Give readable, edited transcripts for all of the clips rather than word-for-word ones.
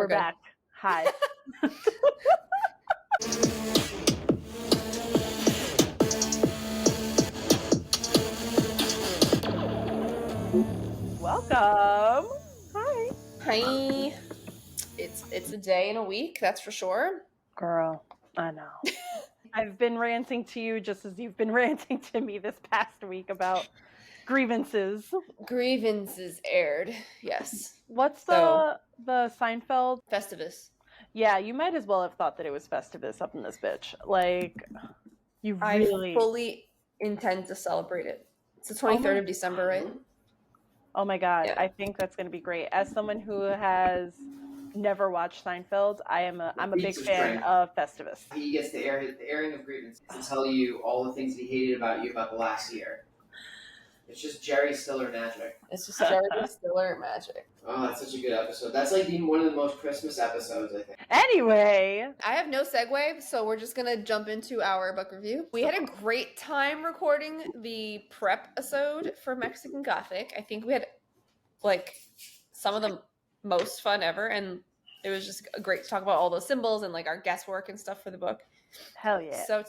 We're back. Hi. Welcome. Hi. Hi. It's a day and a week, that's for sure. Girl, I know. I've been ranting to you just as you've been ranting to me this past week about grievances. Grievances aired, yes. What's So, the Seinfeld? Festivus. Yeah, you might as well have thought that it was Festivus up in this bitch. Like, you I really... fully intend to celebrate it. It's the 23rd of December, right? Oh my God. Yeah. I think that's going to be great. As someone who has never watched Seinfeld, I'm a big fan of Festivus. He gets the airing of grievances to tell you all the things he hated about you about the last year. It's just Jerry Stiller magic. It's just Jerry Stiller magic. Oh, that's such a good episode. That's like one of the most Christmas episodes, I think. Anyway. I have no segue, so we're just going to jump into our book review. We had a great time recording the prep episode for Mexican Gothic. I think we had, like, some of the most fun ever, and it was just great to talk about all those symbols and, like, our guesswork and stuff for the book. Hell yeah. So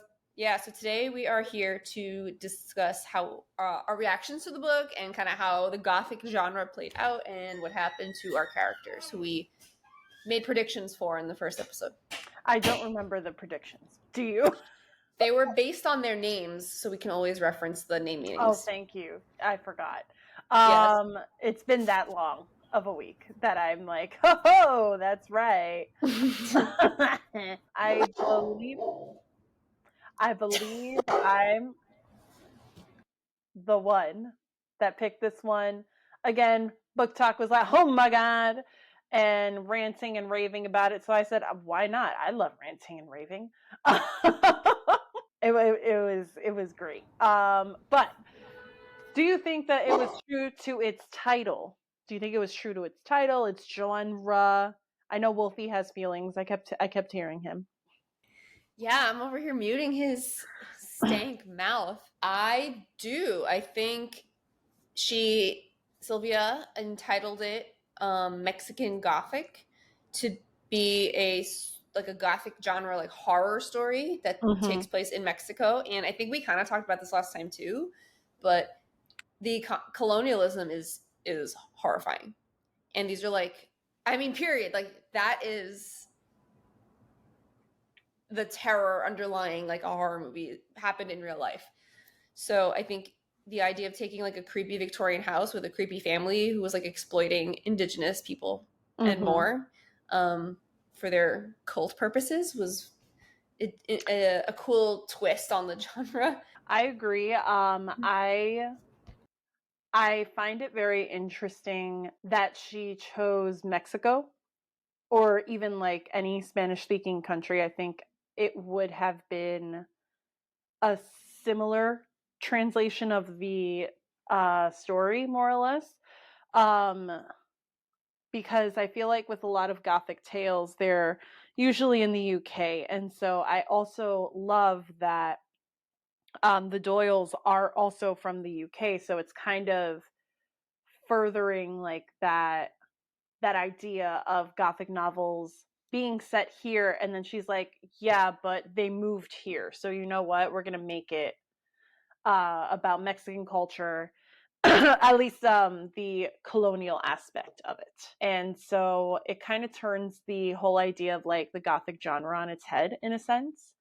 today we are here to discuss how our reactions to the book and kind of how the Gothic genre played out and what happened to our characters who we made predictions for in the first episode. I don't remember the predictions. Do you? They were based on their names, so we can always reference the name meanings. Oh, thank you. I forgot. Yes. It's been that long of a week that I'm like, oh, that's right. I believe I'm the one that picked this one. Again, Book Talk was like, oh my God, and ranting and raving about it. So I said, why not? I love ranting and raving. It was great. But do you think that it was true to its title? Do you think it was true to its title, its genre? I know Wolfie has feelings. I kept hearing him. Yeah, I'm over here muting his stank mouth. I do. I think Sylvia entitled it Mexican Gothic to be a Gothic genre, like horror story that takes place in Mexico. And I think we kind of talked about this last time too, but the colonialism is horrifying. And these are like, I mean, period. Like, that is the terror underlying like a horror movie happened in real life. So I think the idea of taking like a creepy Victorian house with a creepy family who was like exploiting indigenous people and more for their cult purposes was a cool twist on the genre. I agree. I find it very interesting that she chose Mexico, or even like any Spanish-speaking country. I think it would have been a similar translation of the story, more or less. Because I feel like with a lot of Gothic tales, they're usually in the UK. And so I also love that the Doyles are also from the UK. So it's kind of furthering like that idea of Gothic novels being set here. And then she's like, yeah, but they moved here. So you know what? We're going to make it about Mexican culture, at least the colonial aspect of it. And so it kind of turns the whole idea of like the Gothic genre on its head in a sense,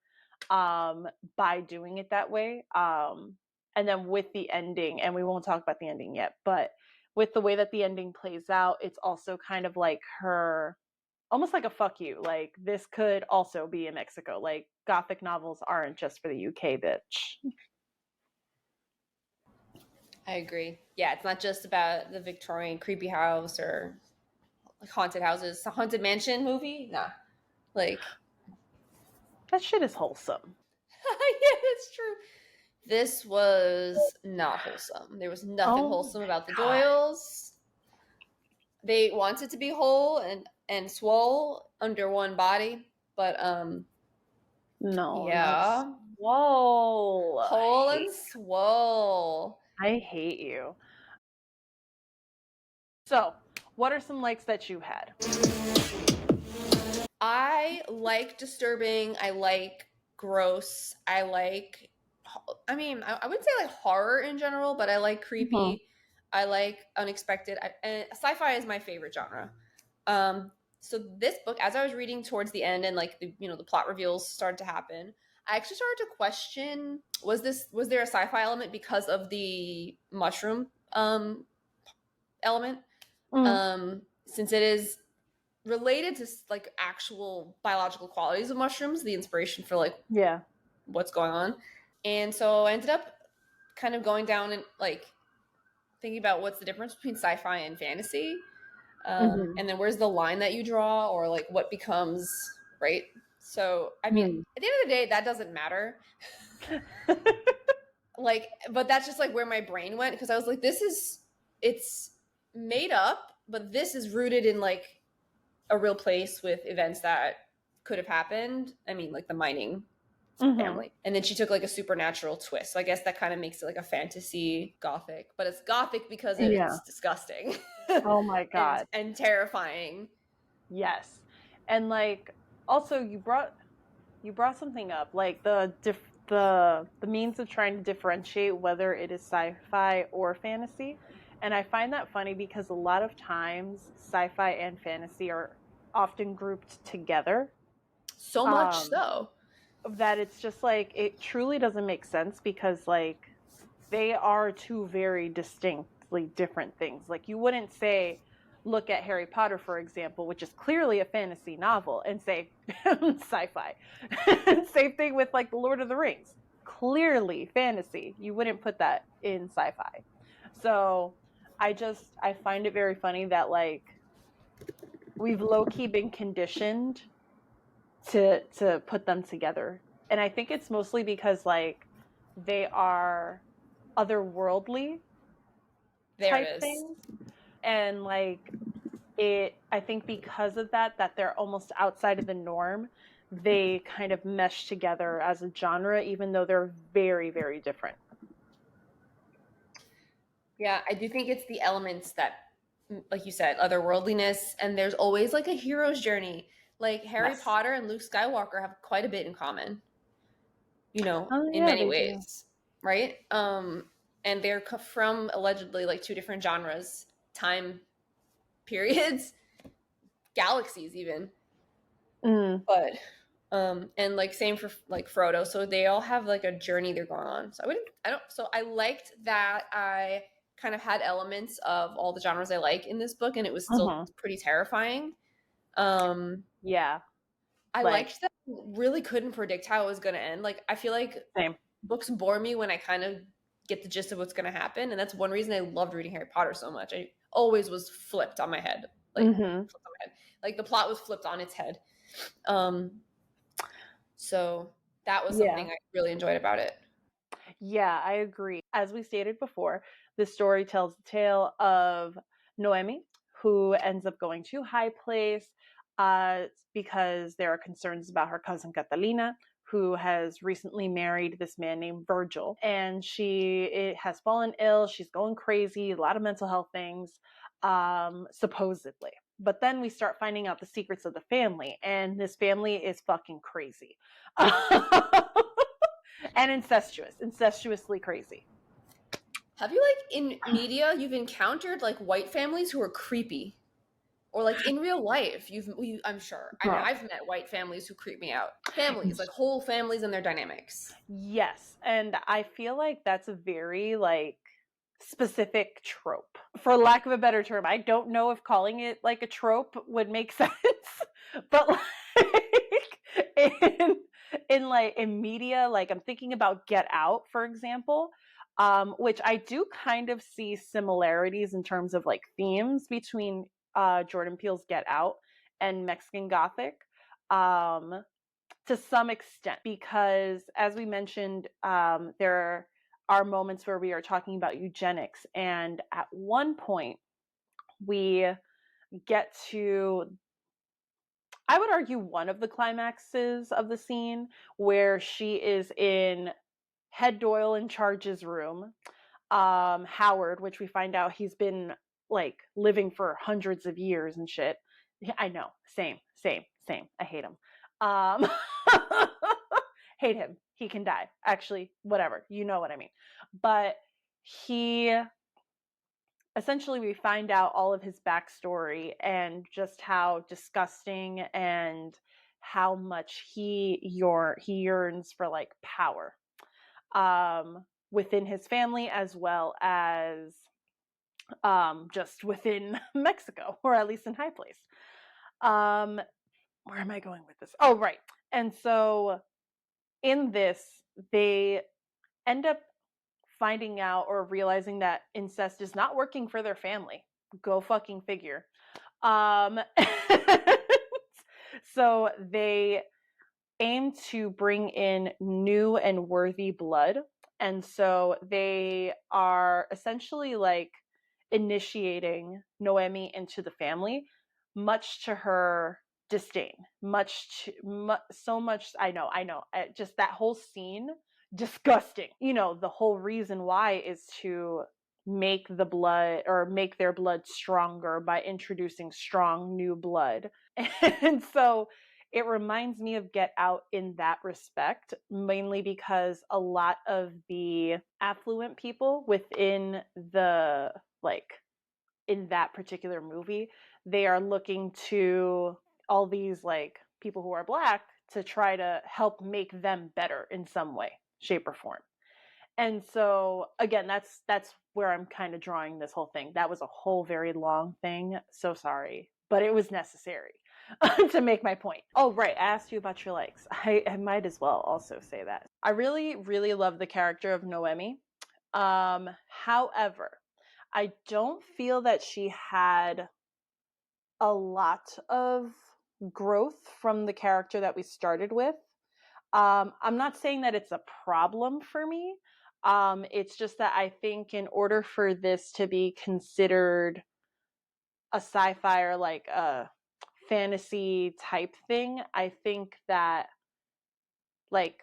by doing it that way. And then with the ending, and we won't talk about the ending yet, but with the way that the ending plays out, it's also kind of like her, almost like a fuck you. Like, this could also be in Mexico. Like, Gothic novels aren't just for the UK, bitch. I agree. Yeah, it's not just about the Victorian creepy house or like haunted houses. It's a haunted mansion movie? Nah. Like, that shit is wholesome. Yeah, that's true. This was not wholesome. There was nothing wholesome about the Doyles. They wanted to be whole and swole under one body, but no. Yeah. Swole. Whole and swole. I hate you. So, what are some likes that you had? like disturbing. I like gross. I wouldn't say like horror in general, but I like creepy. I like unexpected. And sci-fi is my favorite genre. So this book, as I was reading towards the end and like the plot reveals started to happen, I actually started to question, was there a sci-fi element because of the mushroom element? Since it is related to like actual biological qualities of mushrooms, the inspiration for like what's going on. And so I ended up kind of going down and like thinking about what's the difference between sci-fi and fantasy. And then where's the line that you draw, or like what becomes right. So I mean, at the end of the day, that doesn't matter. Like, but that's just like where my brain went, because I was like, it's made up, but this is rooted in like a real place with events that could have happened. I mean, like the mining family. And then she took like a supernatural twist. So I guess that kind of makes it like a fantasy Gothic, but it's Gothic because it's disgusting. Oh my God. and terrifying. Yes. And like, also you brought something up, like the means of trying to differentiate whether it is sci-fi or fantasy. And I find that funny because a lot of times sci-fi and fantasy are often grouped together. So much so that it's just like, it truly doesn't make sense, because like they are two very distinctly different things. Like you wouldn't say, look at Harry Potter, for example, which is clearly a fantasy novel, and say sci-fi. Same thing with like The Lord of the Rings. Clearly fantasy. You wouldn't put that in sci-fi. So I find it very funny that like we've low-key been conditioned to put them together. And I think it's mostly because like they are otherworldly type things. And like I think because of that they're almost outside of the norm, they kind of mesh together as a genre, even though they're very, very different. Yeah, I do think it's the elements that, like you said, otherworldliness, and there's always like a hero's journey. Like Harry Potter and Luke Skywalker have quite a bit in common, in many ways, right? And they're from allegedly like two different genres, time periods, galaxies even. But and like same for like Frodo. So they all have like a journey they're going on. So I liked that I kind of had elements of all the genres I like in this book, and it was still pretty terrifying. I liked that I really couldn't predict how it was going to end. Like I feel like books bore me when I kind of get the gist of what's going to happen, and that's one reason I loved reading Harry Potter so much. I always was flipped on my head, flipped on my head. Like the plot was flipped on its head. So that was something I really enjoyed about it. Yeah, I agree. As we stated before, the story tells the tale of Noemi, who ends up going to High Place because there are concerns about her cousin Catalina, who has recently married this man named Virgil. And she has fallen ill. She's going crazy, a lot of mental health things, supposedly. But then we start finding out the secrets of the family, and this family is fucking crazy. And incestuously crazy. Have you, like, in media, you've encountered like white families who are creepy, or like in real life, I'm sure. I mean, I've met white families who creep me out. Families, like whole families and their dynamics. Yes, and I feel like that's a very like specific trope, for lack of a better term. I don't know if calling it like a trope would make sense, but like in media, like I'm thinking about Get Out, for example, which I do kind of see similarities in terms of like themes between Jordan Peele's Get Out and Mexican Gothic, to some extent, because as we mentioned, there are moments where we are talking about eugenics, and at one point we get to, I would argue, one of the climaxes of the scene, where she is in Head Doyle in charge's room, Howard, which we find out he's been like living for hundreds of years and shit. I know, same. I hate him. Um, hate him. He can die. Actually, whatever. You know what I mean. But he essentially, we find out all of his backstory and just how disgusting and how much he yearns for like power within his family, as well as just within Mexico, or at least in High Place. Where am I going with this? Oh, right. And so in this, they end up finding out or realizing that incest is not working for their family. Go fucking figure. So they aim to bring in new and worthy blood. And so they are essentially like initiating Noemi into the family, much to her disdain. So much. I know. Just that whole scene, disgusting. You know, the whole reason why is to make their blood stronger by introducing strong new blood. And so it reminds me of Get Out in that respect, mainly because a lot of the affluent people within the, like, in that particular movie, they are looking to all these, like, people who are Black to try to help make them better in some way, shape, or form. And so, again, that's where I'm kind of drawing this whole thing. That was a whole very long thing. So sorry, but it was necessary to make my point. Oh, right. I asked you about your likes. I might as well also say that. I really, really love the character of Noemi. However, I don't feel that she had a lot of growth from the character that we started with. I'm not saying that it's a problem for me. It's just that I think in order for this to be considered a sci-fi or like a fantasy type thing, I think that, like,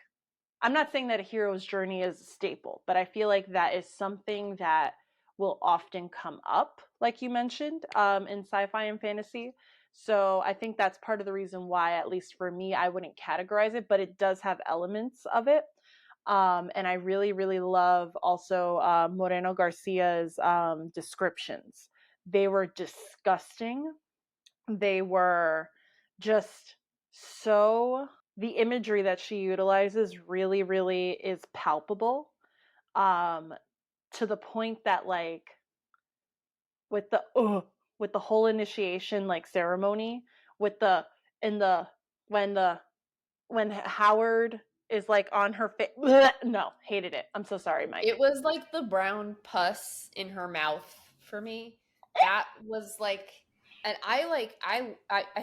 I'm not saying that a hero's journey is a staple, but I feel like that is something that will often come up, like you mentioned, in sci-fi and fantasy. So I think that's part of the reason why, at least for me, I wouldn't categorize it, but it does have elements of it. And I really, really love also Moreno-Garcia's descriptions. They were disgusting. They were just so, the imagery that she utilizes really, really is palpable, um, to the point that, like, with the with the whole initiation like ceremony, with the in the when the when Howard is like on her face. No, hated it. I'm so sorry, Mike. It was like the brown pus in her mouth for me. That was like, and I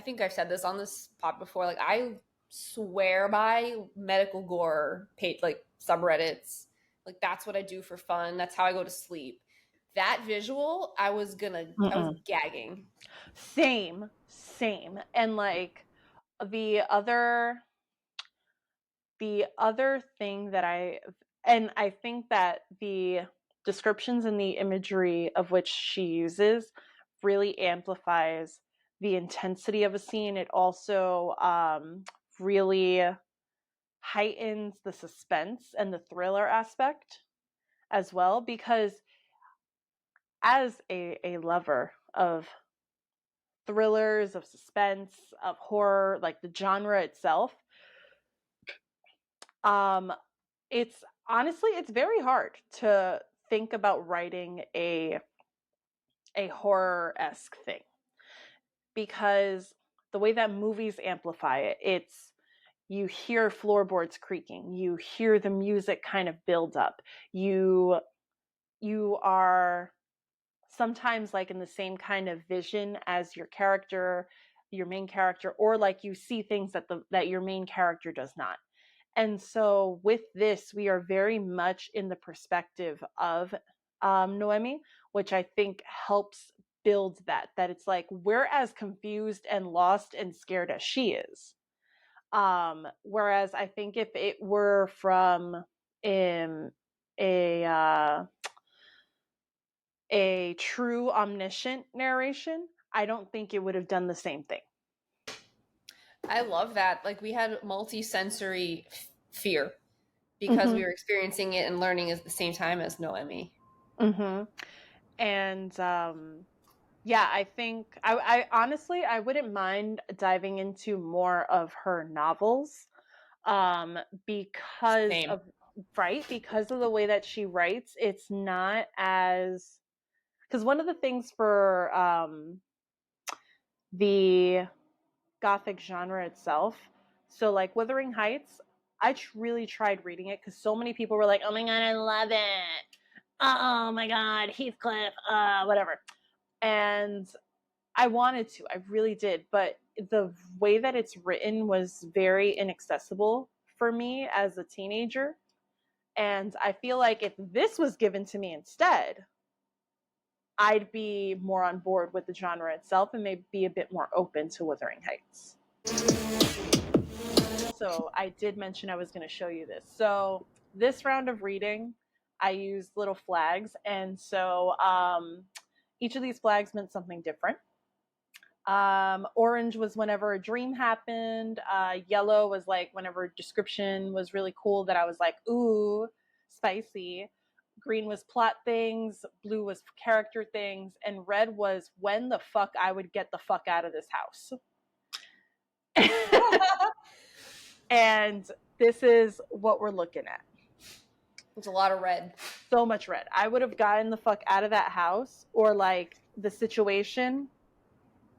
think I've said this on this pod before. Like, I swear by medical gore paid like subreddits. Like, that's what I do for fun. That's how I go to sleep. That visual, I was gagging. Same. And like the other thing that I think that the descriptions and the imagery of which she uses really amplifies the intensity of a scene. It also really heightens the suspense and the thriller aspect as well, because as a lover of thrillers, of suspense, of horror, like the genre itself, um, it's honestly, it's very hard to think about writing a horror-esque thing, because the way that movies amplify it, it's, you hear floorboards creaking, you hear the music kind of build up, you are sometimes like in the same kind of vision as your main character, or like you see things that your main character does not. And so with this, we are very much in the perspective of Noemi, which I think helps build that it's like we're as confused and lost and scared as she is. Whereas I think if it were from a a true omniscient narration, I don't think it would have done the same thing. I love that. Like we had multi-sensory fear because we were experiencing it and learning at the same time as Noemi. And yeah, I think I honestly I wouldn't mind diving into more of her novels, because Same. of because of the way that she writes. It's not as, because one of the things for the Gothic genre itself, so like Wuthering Heights, I really tried reading it because so many people were like, "Oh my god, I love it! Oh my god, Heathcliff, whatever," and I wanted to, I really did, but the way that it's written was very inaccessible for me as a teenager. And I feel like if this was given to me instead, I'd be more on board with the genre itself and maybe be a bit more open to Wuthering Heights. So I did mention I was going to show you this. So this round of reading, I used little flags. And so each of these flags meant something different. Orange was whenever a dream happened. Yellow was like whenever description was really cool that I was like, ooh, spicy. Green was plot things. Blue was character things. And red was when the fuck I would get the fuck out of this house. And this is what we're looking at. It's a lot of red. So much red. I would have gotten the fuck out of that house or like the situation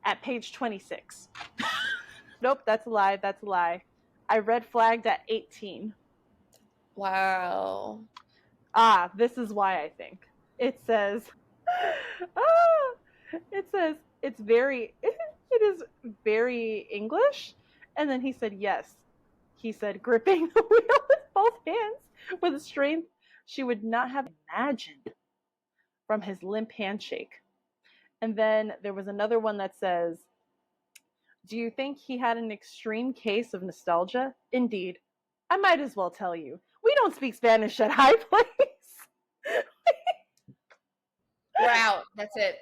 at page 26. Nope, that's a lie. That's a lie. I red flagged at 18. Wow. This is why I think. It says, it is very English. And then he said, yes. He said, gripping the wheel with both hands with a strength she would not have imagined from his limp handshake. And then there was another one that says, do you think he had an extreme case of nostalgia? Indeed. I might as well tell you. We don't speak Spanish at High Place. We're out. That's it.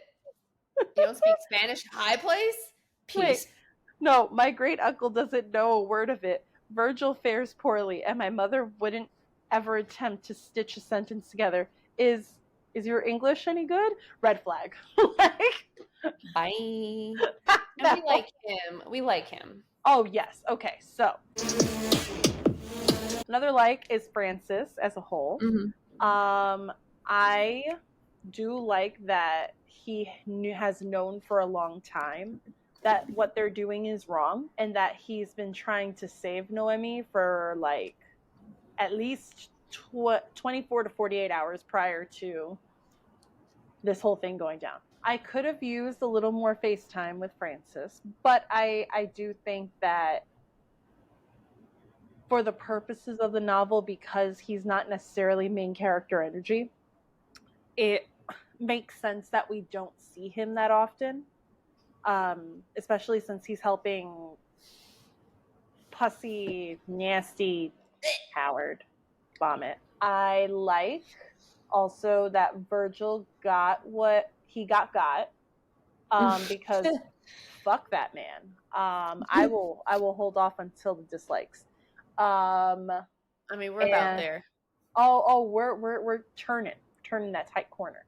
You don't speak Spanish? High Place? Peace. Wait. No, my great uncle doesn't know a word of it. Virgil fares poorly, and my mother wouldn't ever attempt to stitch a sentence together. Is your English any good? Red flag. Like, bye. And we like him. We like him. Oh, yes. Okay, so another like is Francis as a whole. I do like that he has known for a long time that what they're doing is wrong and that he's been trying to save Noemi for like at least 24 to 48 hours prior to this whole thing going down. I could have used a little more FaceTime with Francis, but I do think that for the purposes of the novel, because he's not necessarily main character energy, it makes sense that we don't see him that often, especially since he's helping pussy, nasty Howard vomit. I like also that Virgil got what he got, because fuck that man. I will hold off until the dislikes. I mean, we're about there. We're turning that tight corner.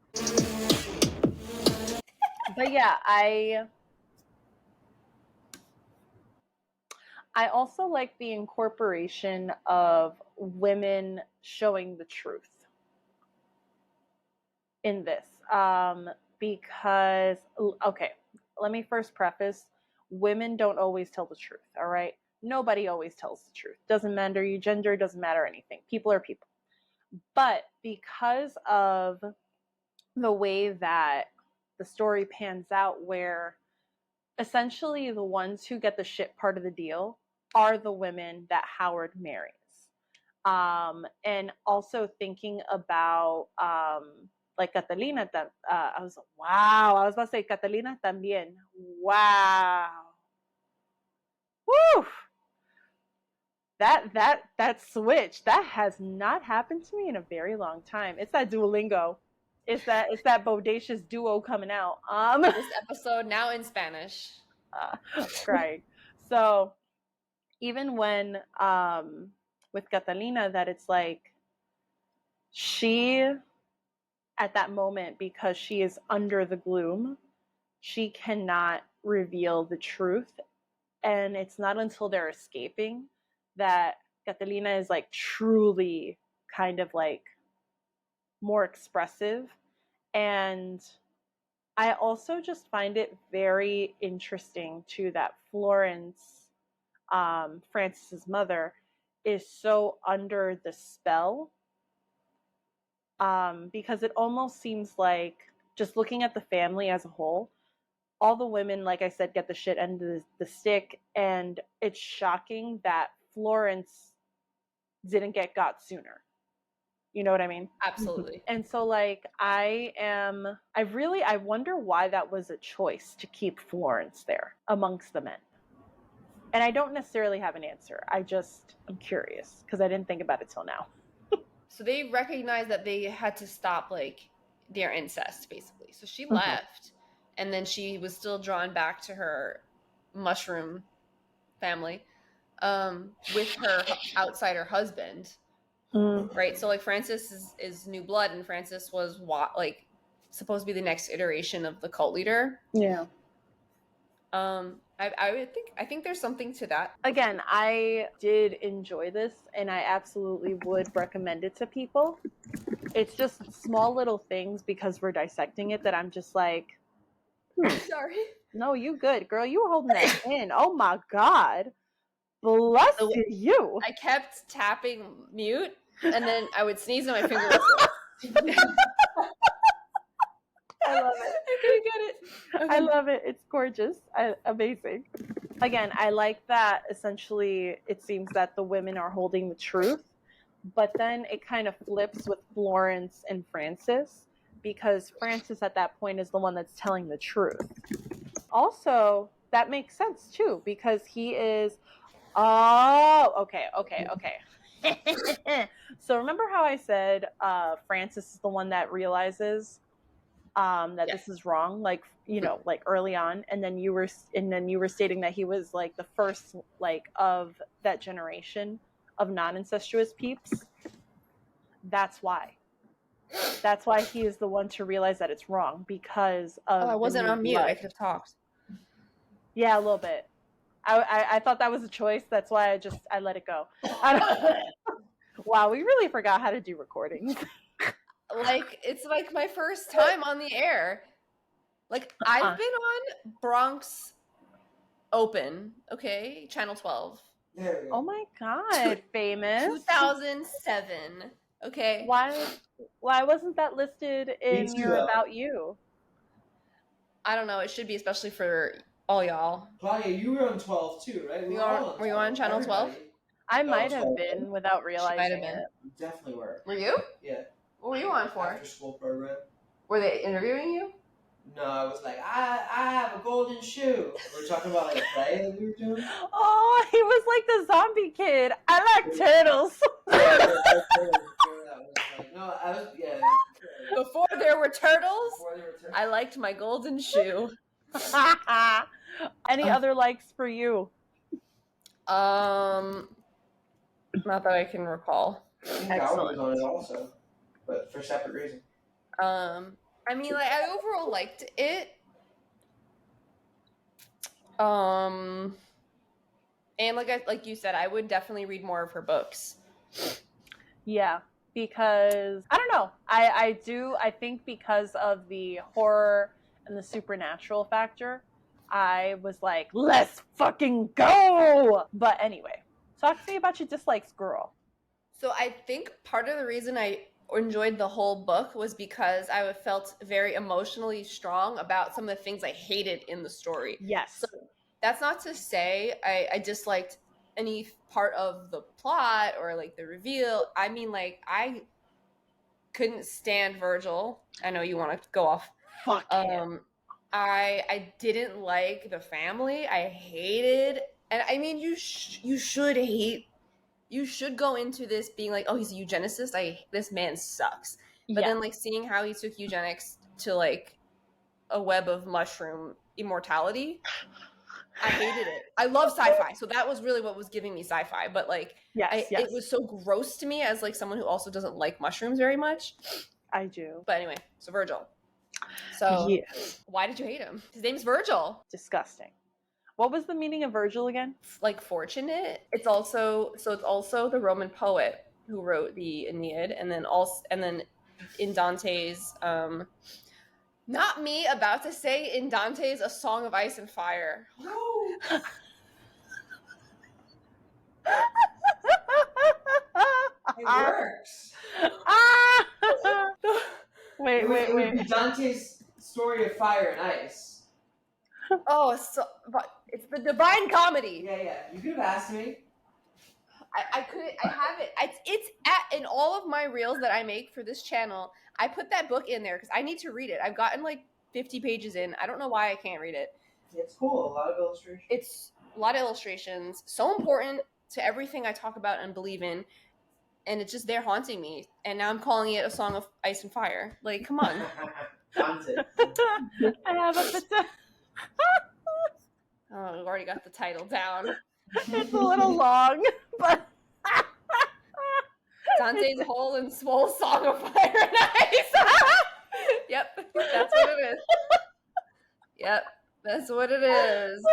But yeah, I also like the incorporation of women showing the truth in this. Because, okay, let me first preface, women don't always tell the truth, all right? Nobody always tells the truth. Doesn't matter your gender, doesn't matter anything. People are people. But because of the way that the story pans out, where essentially the ones who get the shit part of the deal are the women that Howard marries. And also thinking about like Catalina, I was about to say Catalina también. Wow. Woo! That switch, that has not happened to me in a very long time. It's that Duolingo. It's that bodacious duo coming out. This episode now in Spanish. Crying. So even when with Catalina, that it's like she at that moment, because she is under the gloom, she cannot reveal the truth, and it's not until they're escaping that Catalina is like truly kind of like more expressive. And I also just find it very interesting too that Florence, Francis's mother, is so under the spell, because it almost seems like, just looking at the family as a whole, all the women, like I said, get the shit end of the stick, and it's shocking that Florence didn't get got sooner. You know what I mean? Absolutely. And so like I wonder why that was a choice to keep Florence there amongst the men. And I don't necessarily have an answer. I'm curious because I didn't think about it till now. So they recognized that they had to stop like their incest, basically. So she left, and then she was still drawn back to her mushroom family, with her outsider husband, right? So like Francis is new blood, and Francis was like supposed to be the next iteration of the cult leader. Yeah. I think there's something to that. Again, I did enjoy this, and I absolutely would recommend it to people. It's just small little things, because we're dissecting it, that I'm just like, Sorry. no, you good, girl. You holding that in. Oh my God. Bless you. I kept tapping mute, and then I would sneeze and my finger would go. I love it. I couldn't get it. Okay. I love it. It's gorgeous. Amazing. Again, I like that essentially it seems that the women are holding the truth, but then it kind of flips with Florence and Francis, because Francis at that point is the one that's telling the truth. Also, that makes sense too, because he is, okay. So remember how I said Francis is the one that realizes that this is wrong, like, you know, like early on, and then you were stating that he was like the first like of that generation of non-incestuous peeps. That's why he is the one to realize that it's wrong, because of I wasn't on mute. blood. I could have talked. Yeah, a little bit. I thought that was a choice. That's why I let it go. Wow, we really forgot how to do recordings. Like, it's like my first time on the air. Like, I've been on Bronx Open, okay? Channel 12. There we go. Oh my God, famous. 2007, okay? Why wasn't that listed in your About You? I don't know. It should be, especially for all y'all. Claudia, you were on 12 too, right? Were you on Channel 12? I might have been without realizing might have been. it. You definitely were. Were you? Yeah. What were you on for? After school program. Were they interviewing you? No, I was like, I have a golden shoe. We were talking about like a play that we were doing. Oh, he was like the zombie kid. I like turtles. No, I was, yeah. Before there were turtles, I liked my golden shoe. Any other likes for you? Not that I can recall. Excellent. Was on it also, but for separate reasons. I mean, like, I overall liked it. And like you said, I would definitely read more of her books. Yeah, because I don't know. I think because of the horror and the supernatural factor, I was like, let's fucking go. But anyway, talk to me about your dislikes, girl. So I think part of the reason I enjoyed the whole book was because I felt very emotionally strong about some of the things I hated in the story. Yes. So that's not to say I disliked any part of the plot or like the reveal. I mean, like, I couldn't stand Virgil. I know you want to go off. Fuck him. I didn't like the family. I hated, and I mean, you should hate. You should go into this being like, oh, he's a eugenicist. This man sucks. But then, like, seeing how he took eugenics to like a web of mushroom immortality, I hated it. I love sci-fi, so that was really what was giving me sci-fi. But like, Yes, yes. it was so gross to me as like someone who also doesn't like mushrooms very much. I do. But anyway, so Virgil. So Yes. why did you hate him? His name's Virgil. Disgusting. What was the meaning of Virgil again? Like fortunate. It's also the Roman poet who wrote the Aeneid, and then in Dante's not me about to say in Dante's A Song of Ice and Fire. No. It works. Wait. Dante's story of fire and ice. Oh, it's the Divine Comedy. Yeah. You could have asked me. I have it. It's in all of my reels that I make for this channel. I put that book in there because I need to read it. I've gotten like 50 pages in. I don't know why I can't read it. It's cool. A lot of illustrations. It's a lot of illustrations. So important to everything I talk about and believe in. And it's just there haunting me. And now I'm calling it A Song of Ice and Fire. Like, come on. Dante. I have a pizza. Oh, we've already got the title down. It's a little long, but Dante's Hole and Swole Song of Fire and Ice. Yep, that's what it is. Yep, that's what it is.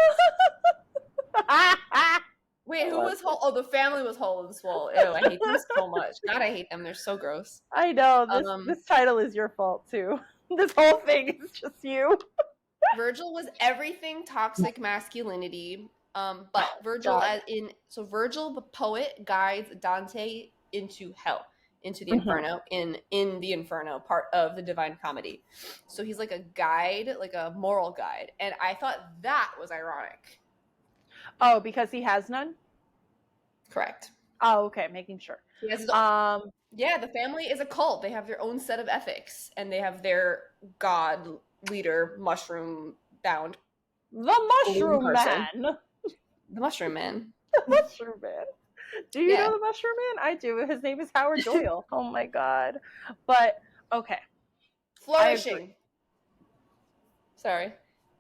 Wait, who was Hole? Oh, the family was Hole and Swole. Ew, I hate them so much. God, I hate them. They're so gross. I know. This title is your fault too. This whole thing is just you. Virgil was everything toxic masculinity. But Virgil, Virgil the poet guides Dante into hell, into the Inferno, in the Inferno part of the Divine Comedy. So he's like a guide, like a moral guide, and I thought that was ironic. Oh, because he has none? Correct. Oh, okay, making sure. He has yeah, the family is a cult. They have their own set of ethics, and they have their god leader, mushroom bound. The Mushroom Man. The Mushroom Man. The Mushroom Man. Do you know the Mushroom Man? I do. His name is Howard Doyle. Oh my god. But, okay. Flourishing. Sorry.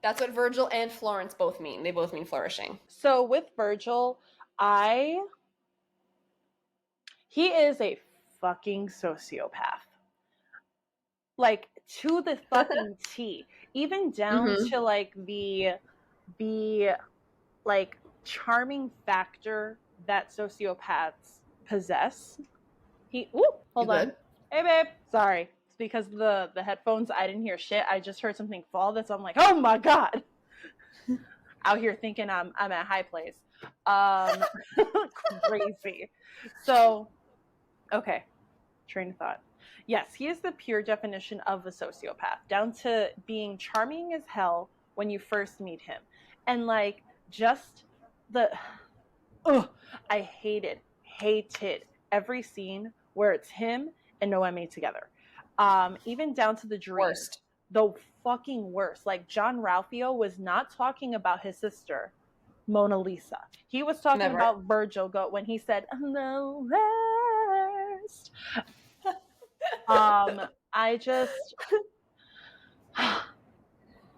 That's what Virgil and Florence both mean. They both mean flourishing. So with Virgil, he is a fucking sociopath. Like, to the fucking T. Even down to, like, the like, charming factor that sociopaths possess. Hold on. Hey, babe. Sorry. It's because the headphones, I didn't hear shit. I just heard something fall. So I'm like, oh my god. Out here thinking I'm at high place. Crazy. So, okay. Train of thought. Yes, he is the pure definition of a sociopath, down to being charming as hell when you first meet him. And, like, just I hated every scene where it's him and Noemi together. Even down to the dream. Worst. The fucking worst. Like, John Ralphio was not talking about his sister, Mona Lisa. He was talking about Virgil when he said, "The worst." I just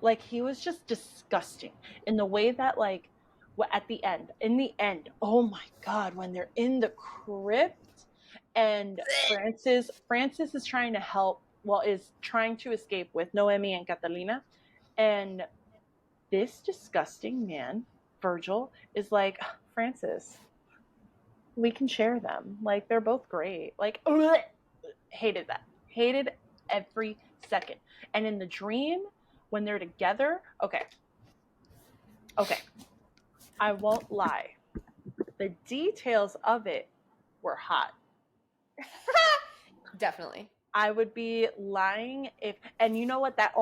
like, he was just disgusting in the way that, like, in the end, oh my god, when they're in the crypt and Francis is trying to help, is trying to escape with Noemi and Catalina, and this disgusting man, Virgil, is like, Francis, we can share them. Like, they're both great. Like, hated that. Hated every second. And in the dream, when they're together, okay. I won't lie. The details of it were hot. Definitely. I would be lying and you know what, that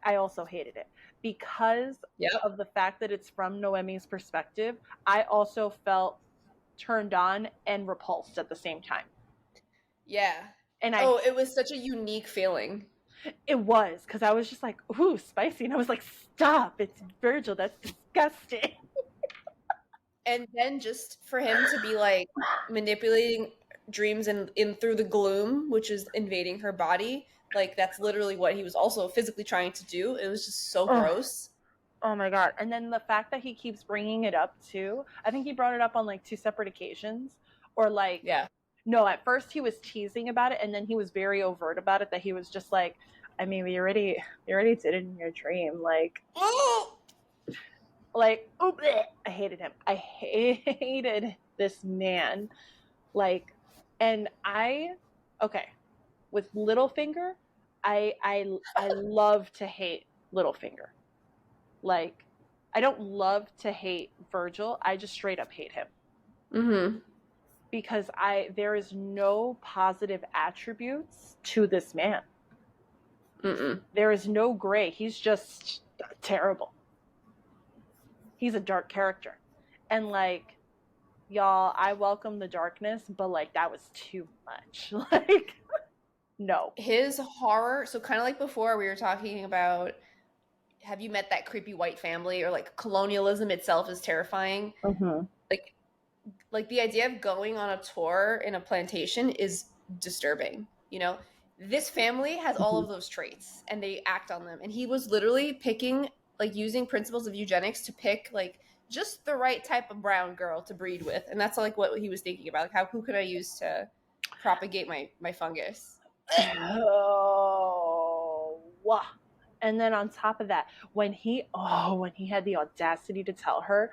I also hated it because of the fact that it's from Noemi's perspective. I also felt turned on and repulsed at the same time. Yeah. And it was such a unique feeling. It was, because I was just like, ooh, spicy. And I was like, stop, it's Virgil, that's disgusting. And then just for him to be like manipulating dreams in through the gloom, which is invading her body, like, that's literally what he was also physically trying to do. It was just so gross. Oh my God. And then the fact that he keeps bringing it up too, I think he brought it up on like 2 separate occasions, or like, Yeah. no, at first he was teasing about it, and then he was very overt about it, that he was just like, I mean, we already did it in your dream. Like, oh, bleh. I hated him. I hated this man. Like, and okay, with Littlefinger, I love to hate Littlefinger. Like, I don't love to hate Virgil. I just straight up hate him. Mm-hmm. Because there is no positive attributes to this man. Mm-mm. There is no gray. He's just terrible. He's a dark character. And like, y'all, I welcome the darkness, but like, that was too much. Like, no. His horror, so kind of like before we were talking about, have you met that creepy white family, or like colonialism itself is terrifying. Mm-hmm. Like the idea of going on a tour in a plantation is disturbing. This family has all of those traits and they act on them, and he was literally picking, like, using principles of eugenics to pick like just the right type of brown girl to breed with, and that's like what he was thinking about, like who could I use to propagate my fungus. Oh, wow. And then on top of that, when he had the audacity to tell her,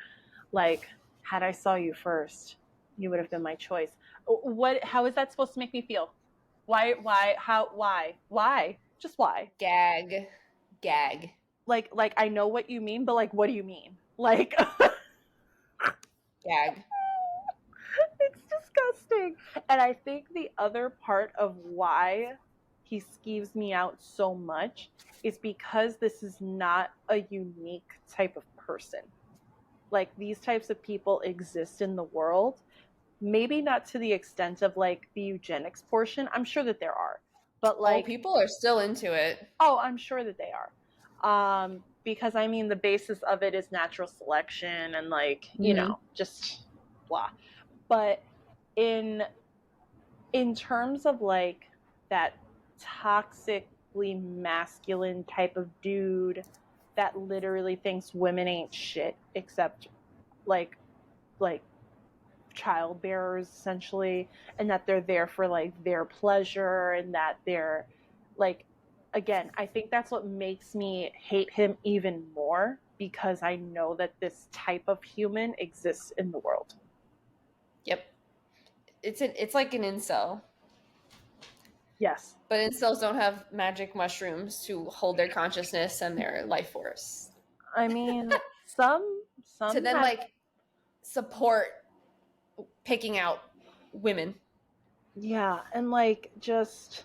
like, had I saw you first, you would have been my choice. How is that supposed to make me feel? Why, just why? Gag. Like I know what you mean, but like, what do you mean? Like, Gag. it's disgusting. And I think the other part of why he skeeves me out so much is because this is not a unique type of person. Like, these types of people exist in the world, maybe not to the extent of like the eugenics portion. I'm sure that there are, but like, people are still into it. Oh, I'm sure that they are. Because I mean, the basis of it is natural selection and like, just blah. But in terms of like that toxically masculine type of dude that literally thinks women ain't shit except like child bearers, essentially, and that they're there for like their pleasure, and that they're like, again, I think that's what makes me hate him even more, because I know that this type of human exists in the world. Yep. It's like an incel. Yes. But incels don't have magic mushrooms to hold their consciousness and their life force. I mean, some to then like support picking out women. Yeah, and like, just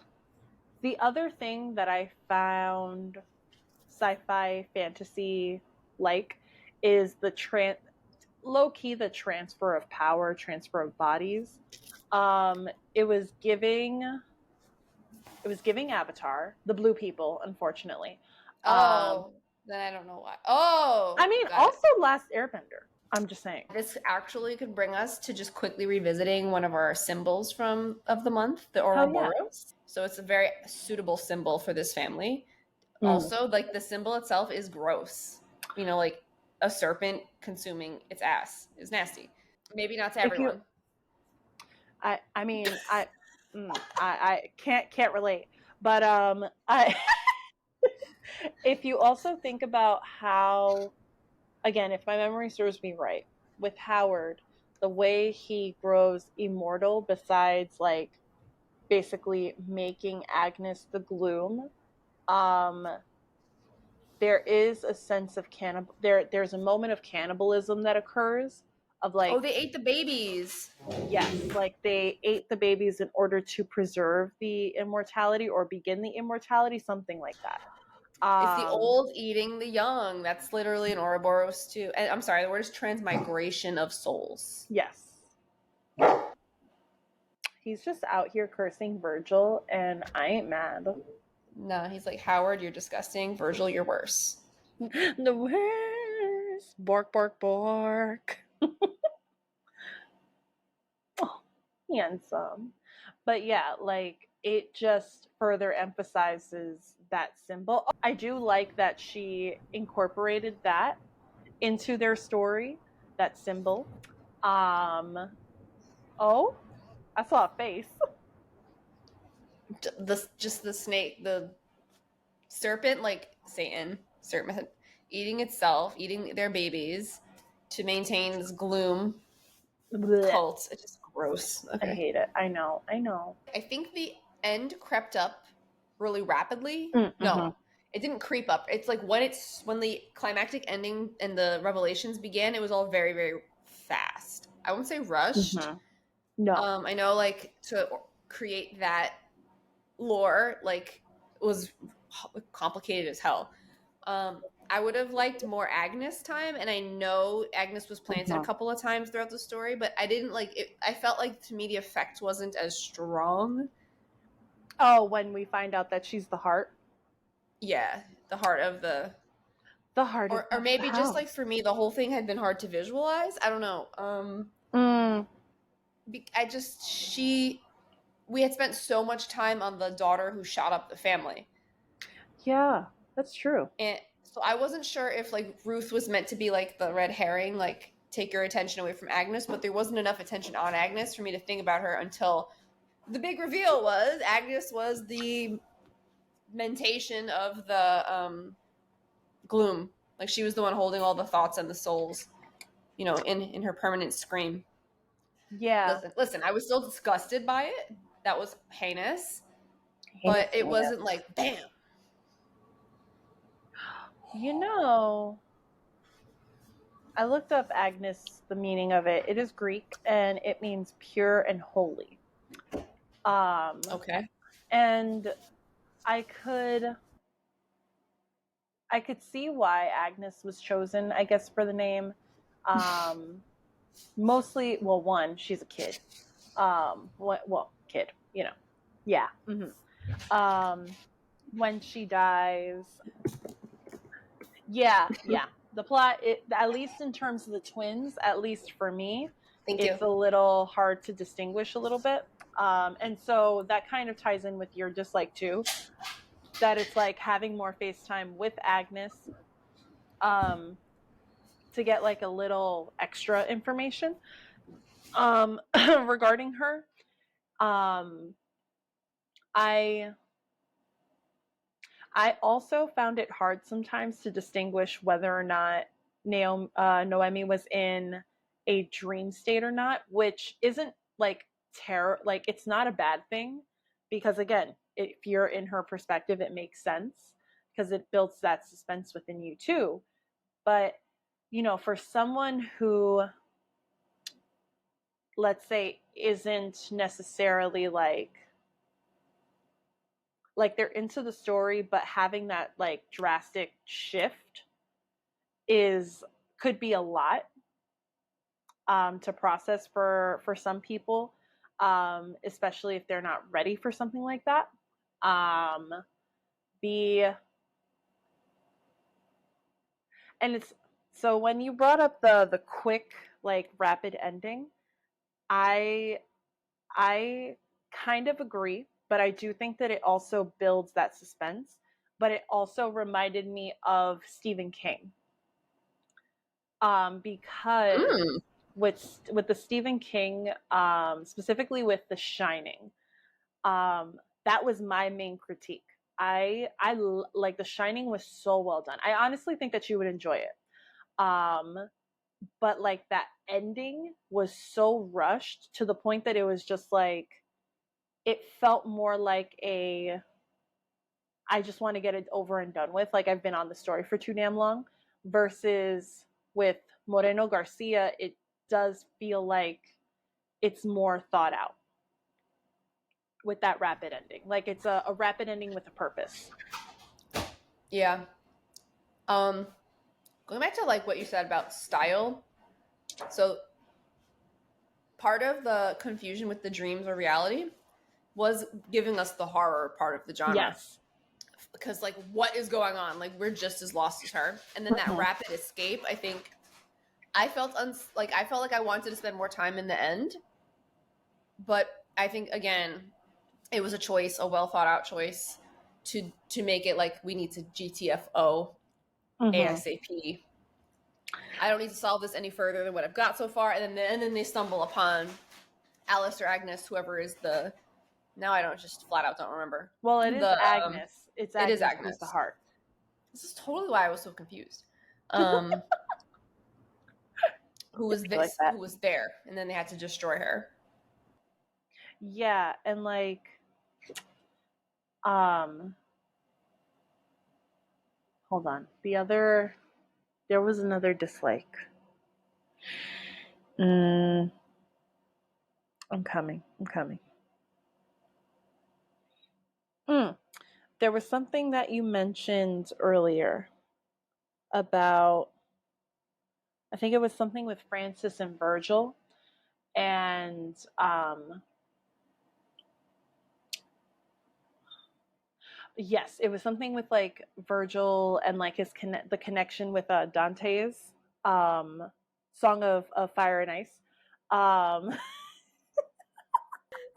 the other thing that I found sci-fi fantasy like is the low-key the transfer of power, transfer of bodies. It was giving Avatar, the blue people, unfortunately. Then I don't know why. I mean, also Last Airbender. I'm just saying. This actually could bring us to just quickly revisiting one of our symbols of the month, the Ouroboros. Yeah. So it's a very suitable symbol for this family. Also, like, the symbol itself is gross. Like a serpent consuming its ass is nasty. Maybe not to everyone. I mean, I can't relate, but I if you also think about how, again, if my memory serves me right, with Howard, the way he grows immortal, besides like basically making Agnes the Gloom, there is a sense of there's a moment of cannibalism that occurs, of like, they ate the babies. Yes, like they ate the babies in order to preserve the immortality or begin the immortality, something like that. It's the old eating the young. That's literally an Ouroboros too. And I'm sorry, the word is transmigration of souls. Yes. He's just out here cursing Virgil, and I ain't mad. No, he's like, Howard, you're disgusting. Virgil, you're worse. The worst. Bork, bork, bork. Oh, handsome. But yeah, like, it just further emphasizes that symbol. I do like that she incorporated that into their story, that symbol. Oh, I saw a face. The snake, the serpent, like Satan, serpent, eating itself, eating their babies to maintain this gloom Blech. cult. It's just gross. I Okay. hate it. I know. I think the end crept up really rapidly. Mm-hmm. No, it didn't creep up. It's like when the climactic ending and the revelations began, it was all very, very fast. I wouldn't say rushed. Mm-hmm. No. I know, like, to create that lore, like, was complicated as hell. I would have liked more Agnes time, and I know Agnes was planted a couple of times throughout the story, but I didn't like it. I felt like, to me, the effect wasn't as strong. Oh, when we find out that she's the heart. Yeah, the heart of the heart, or maybe just like for me, the whole thing had been hard to visualize. I don't know. We had spent so much time on the daughter who shot up the family. Yeah, that's true. And so I wasn't sure if like Ruth was meant to be like the red herring, like take your attention away from Agnes, but there wasn't enough attention on Agnes for me to think about her until the big reveal was Agnes was the mentation of the gloom. Like, she was the one holding all the thoughts and the souls, you know, in her permanent scream. Yeah. Listen, I was still disgusted by it. That was heinous. But it wasn't like, bam. You know, I looked up Agnes, the meaning of it. It is Greek, and it means pure and holy. Okay. And I could see why Agnes was chosen, I guess, for the name. Mostly, well, one, she's a kid. Kid, you know. Yeah. Mm-hmm. When she dies. Yeah. The plot, at least in terms of the twins, at least for me, it's a little hard to distinguish a little bit. And so that kind of ties in with your dislike too, that it's like having more FaceTime with Agnes to get like a little extra information regarding her. I also found it hard sometimes to distinguish whether or not Noemi was in a dream state or not, which isn't like terror. Like, it's not a bad thing because, again, if you're in her perspective, it makes sense because it builds that suspense within you too. But, you know, for someone who, let's say, isn't necessarily like they're into the story, but having that like drastic shift could be a lot to process for some people, especially if they're not ready for something like that. And it's so when you brought up the quick, like, rapid ending, I kind of agree, but I do think that it also builds that suspense. But it also reminded me of Stephen King, because with the Stephen King, specifically with The Shining, that was my main critique. I like The Shining was so well done. I honestly think that you would enjoy it. But like that ending was so rushed to the point that it was just like, it felt more like I just want to get it over and done with. Like, I've been on the story for too damn long. Versus with Moreno-Garcia, it does feel like it's more thought out with that rapid ending. Like, it's a rapid ending with a purpose. Yeah. Going back to like what you said about style. So part of the confusion with the dreams or reality was giving us the horror part of the genre. Yes. Because like, what is going on? Like, we're just as lost as her. And then that rapid escape, I think I felt like I wanted to spend more time in the end. But I think, again, it was a choice, a well thought out choice. to make it like we need to GTFO ASAP. I don't need to solve this any further than what I've got so far. And then they stumble upon Alice or Agnes, whoever is the. Now I don't just flat out don't remember. Well, it is Agnes. It's Agnes. It is Agnes. Who's the heart. This is totally why I was so confused. Who was this? Like who was there? And then they had to destroy her. Yeah, and like, hold on. There was another dislike. I'm coming. There was something that you mentioned earlier about, I think it was something with Francis and Virgil, and yes, it was something with like Virgil and like the connection with Dante's Song of Fire and Ice.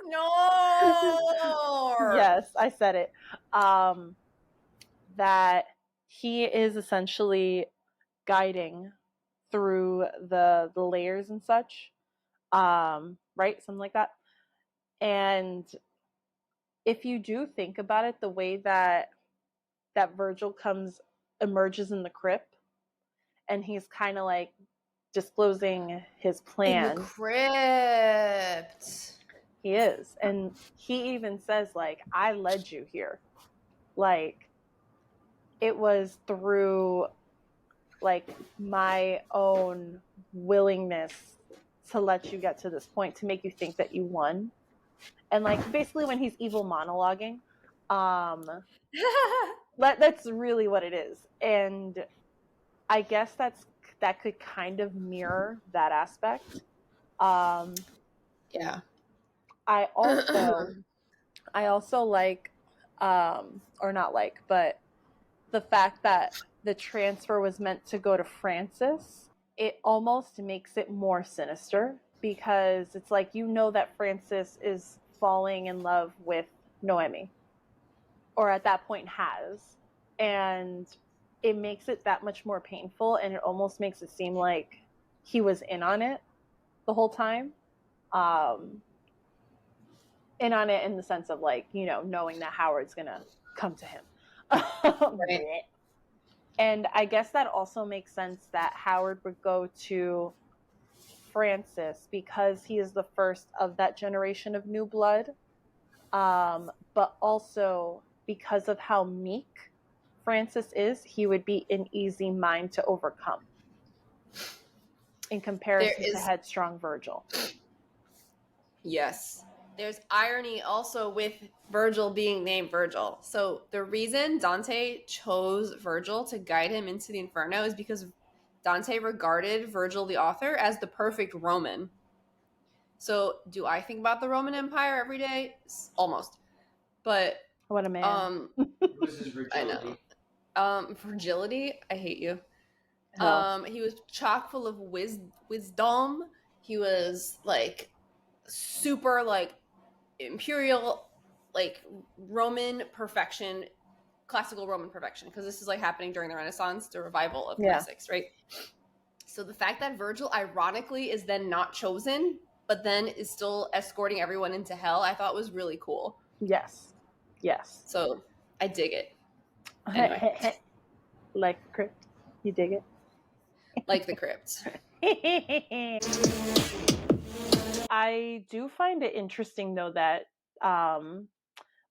No. Yes, I said it. That he is essentially guiding through the layers and such. Right? Something like that. And if you do think about it, the way that Virgil emerges in the crypt, and he's kind of like disclosing his plan. In the crypt. He is. And he even says, like, I led you here. Like, it was through, like, my own willingness to let you get to this point, to make you think that you won. And, like, basically when he's evil monologuing, that's really what it is. And I guess that could kind of mirror that aspect. Yeah. I also like, or not like, but the fact that the transfer was meant to go to Francis, it almost makes it more sinister, because it's like, you know that Francis is falling in love with Noemi, or at that point has, and it makes it that much more painful, and it almost makes it seem like he was in on it the whole time. In on it in the sense of, like, you know, knowing that Howard's gonna come to him. Right. And I guess that also makes sense that Howard would go to Francis, because he is the first of that generation of new blood, but also because of how meek Francis is, he would be an easy mind to overcome in comparison to headstrong Virgil. Yes. There's irony also with Virgil being named Virgil. So the reason Dante chose Virgil to guide him into the Inferno is because Dante regarded Virgil, the author, as the perfect Roman. So do I think about the Roman Empire every day? Almost. But what a man. Who's his virgility? I know. Fragility? I hate you. He was chock full of wisdom. He was like super like imperial, like Roman perfection, classical Roman perfection, because this is like happening during the Renaissance, the revival of classics, right? So the fact that Virgil ironically is then not chosen, but then is still escorting everyone into hell, I thought was really cool. Yes. So I dig it. Anyway. Like the crypt. You dig it? Like the crypt. I do find it interesting, though, that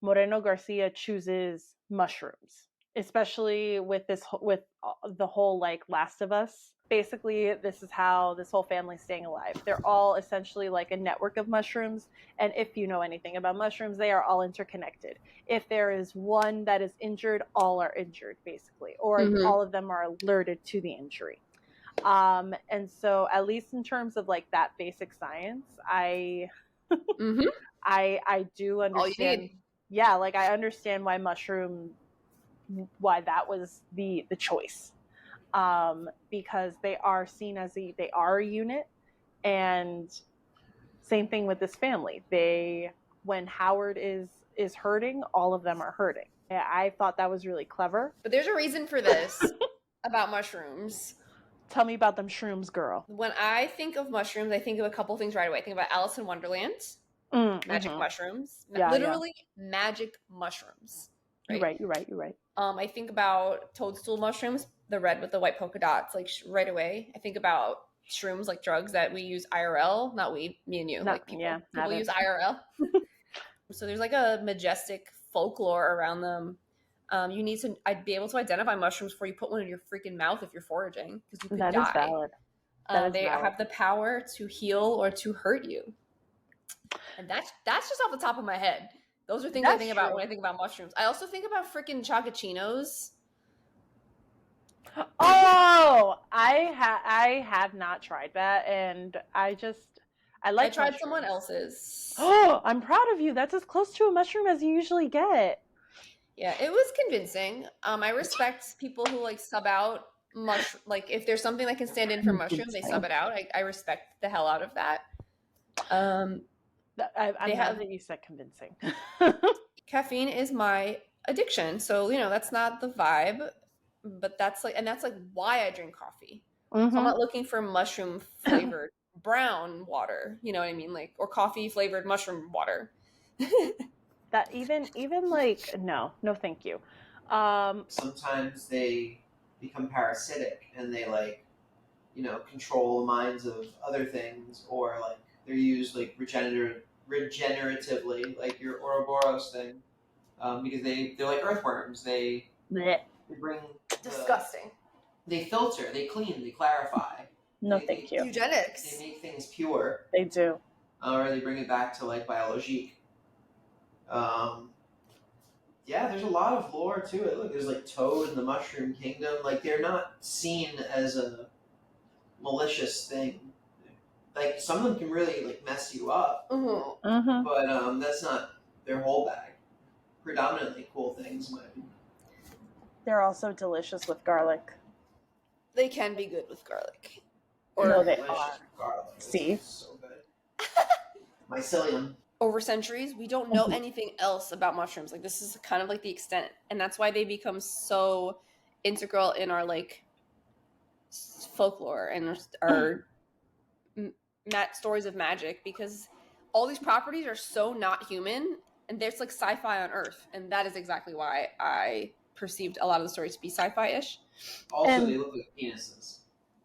Moreno-Garcia chooses mushrooms, especially with the whole like Last of Us. Basically, this is how this whole family's staying alive. They're all essentially like a network of mushrooms, and if you know anything about mushrooms, they are all interconnected. If there is one that is injured, all are injured, basically, or all of them are alerted to the injury. And so, at least in terms of like that basic science, I do understand. Yeah, like I understand why why that was the choice. Because they are seen as they are a unit, and same thing with this family. When Howard is hurting, all of them are hurting. I thought that was really clever. But there's a reason for this about mushrooms. Tell me about them shrooms, girl. When I think of mushrooms, I think of a couple things right away. I think about Alice in Wonderland, magic mushrooms, literally magic mushrooms. Right? You're right. I think about toadstool mushrooms, the red with the white polka dots, like right away. I think about shrooms, like drugs that we use IRL, not we, me and you, like people use IRL. So there's like a majestic folklore around them. You need to I'd be able to identify mushrooms before you put one in your freaking mouth if you're foraging, because you could die. Is valid. They have the power to heal or to hurt you. And that's just off the top of my head. Those are things I think about when I think about mushrooms. I also think about freaking chocachinos. Oh, I have not tried that, and I tried mushrooms. Someone else's. Oh, I'm proud of you. That's as close to a mushroom as you usually get. Yeah, it was convincing. I respect people who like sub out like if there's something that can stand in for mushrooms, they sub it out. I respect the hell out of that. I'm glad that you said convincing. Caffeine is my addiction, so that's not the vibe, but that's like why I drink coffee. So I'm not looking for mushroom flavored brown water, you know what I mean, like, or coffee flavored mushroom water. That even like no thank you. Sometimes they become parasitic and they like control the minds of other things, or like they're used like regeneratively, like your Ouroboros thing, because they're like earthworms. They bring disgusting. They filter, they clean, they clarify. Thank you. Eugenics. They make things pure. They do. Or they bring it back to like biologique. Yeah, there's a lot of lore to it. Like there's like Toad in the Mushroom Kingdom. Like they're not seen as a malicious thing. Like some of them can really like mess you up, but that's not their whole bag. Predominantly cool things, in my opinion. They're also delicious with garlic. They can be good with garlic. Or no, they are. Garlic. See, so good. Mycelium. Over centuries, we don't know anything else about mushrooms. Like this is kind of like the extent, and that's why they become so integral in our like folklore and our stories of magic, because all these properties are so not human, and there's like sci-fi on Earth, and that is exactly why I perceived a lot of the stories to be sci-fi-ish. Also, they look like penises.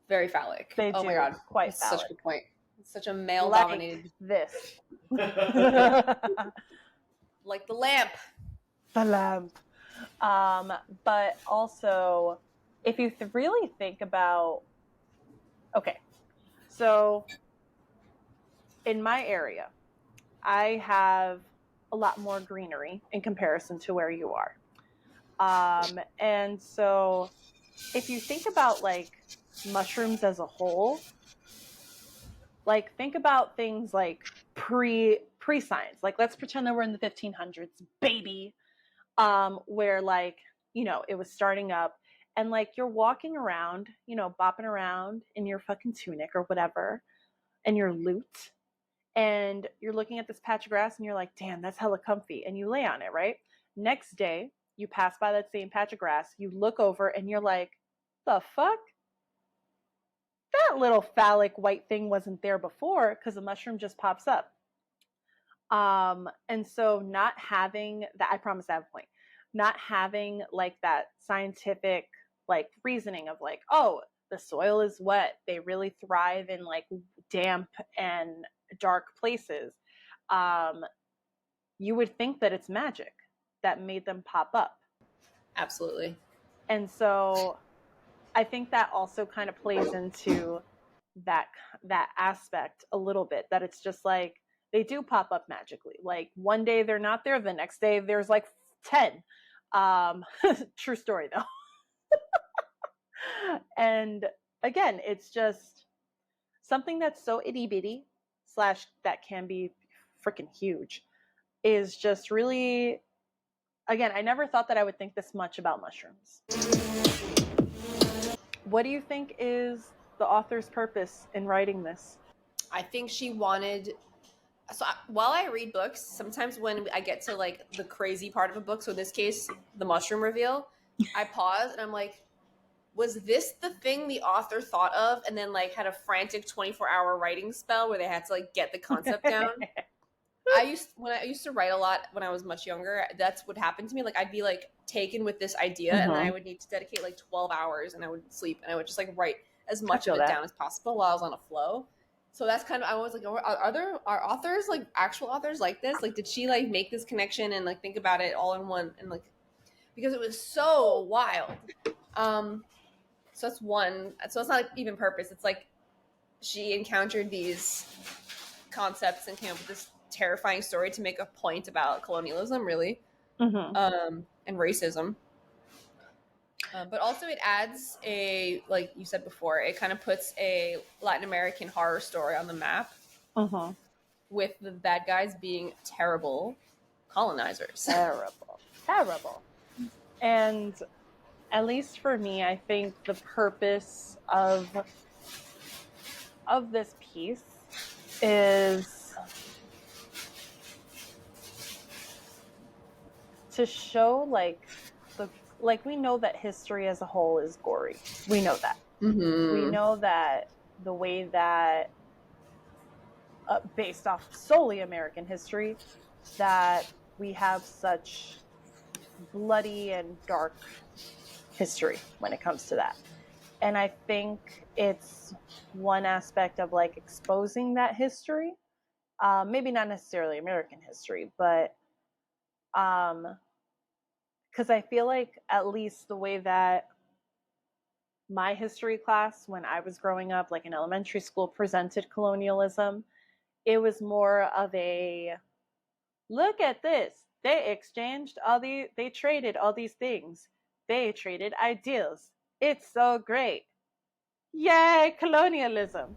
Very phallic. They do. My god, quite phallic. Such a good point. It's such a male-dominated this. Like the lamp. The lamp. But also, if you really think about, okay, so in my area, I have a lot more greenery in comparison to where you are. And so if you think about like mushrooms as a whole, like think about things like pre-science. Like let's pretend that we're in the 1500s, baby, where like, it was starting up, and like you're walking around, bopping around in your fucking tunic or whatever, and your lute, and you're looking at this patch of grass and you're like, damn, that's hella comfy, and you lay on it, right? Next day, you pass by that same patch of grass, you look over and you're like, the fuck? That little phallic white thing wasn't there before, because the mushroom just pops up. And so not having that, I promise I have a point, not having like that scientific like reasoning of like, oh, the soil is wet, they really thrive in like damp and dark places. You would think that it's magic that made them pop up. Absolutely. And so I think that also kind of plays into that aspect a little bit, that it's just like they do pop up magically. Like one day they're not there, the next day there's like 10. True story though. And again, it's just something that's so itty bitty / that can be freaking huge, is just really, again, I never thought that I would think this much about mushrooms. What do you think is the author's purpose in writing this? I think she wanted So while I read books, sometimes when I get to like the crazy part of a book, so in this case, the mushroom reveal, I pause and I'm like, was this the thing the author thought of and then like had a frantic 24-hour writing spell where they had to like get the concept down? When I used to write a lot when I was much younger, that's what happened to me. Like I'd be like taken with this idea and then I would need to dedicate like 12 hours and I would sleep and I would just like write as much of it down as possible while I was on a flow. So that's kind of, I was like, are authors like actual authors like this? Like, did she like make this connection and like think about it all in one and like, because it was so wild. So that's one. So it's not like even purpose. It's like she encountered these concepts and came up with this terrifying story to make a point about colonialism, really, and racism. But also it adds a, like you said before, it kind of puts a Latin American horror story on the map with the bad guys being terrible colonizers. Terrible. And at least for me, I think the purpose of this piece is to show like we know that history as a whole is gory. We know that. We know that the way that based off solely American history, that we have such bloody and dark history when it comes to that. And I think it's one aspect of like exposing that history. Maybe not necessarily American history, but because I feel like at least the way that my history class when I was growing up, like in elementary school, presented colonialism, it was more of a look at this. They traded all these things. They traded ideals. It's so great. Yay, colonialism.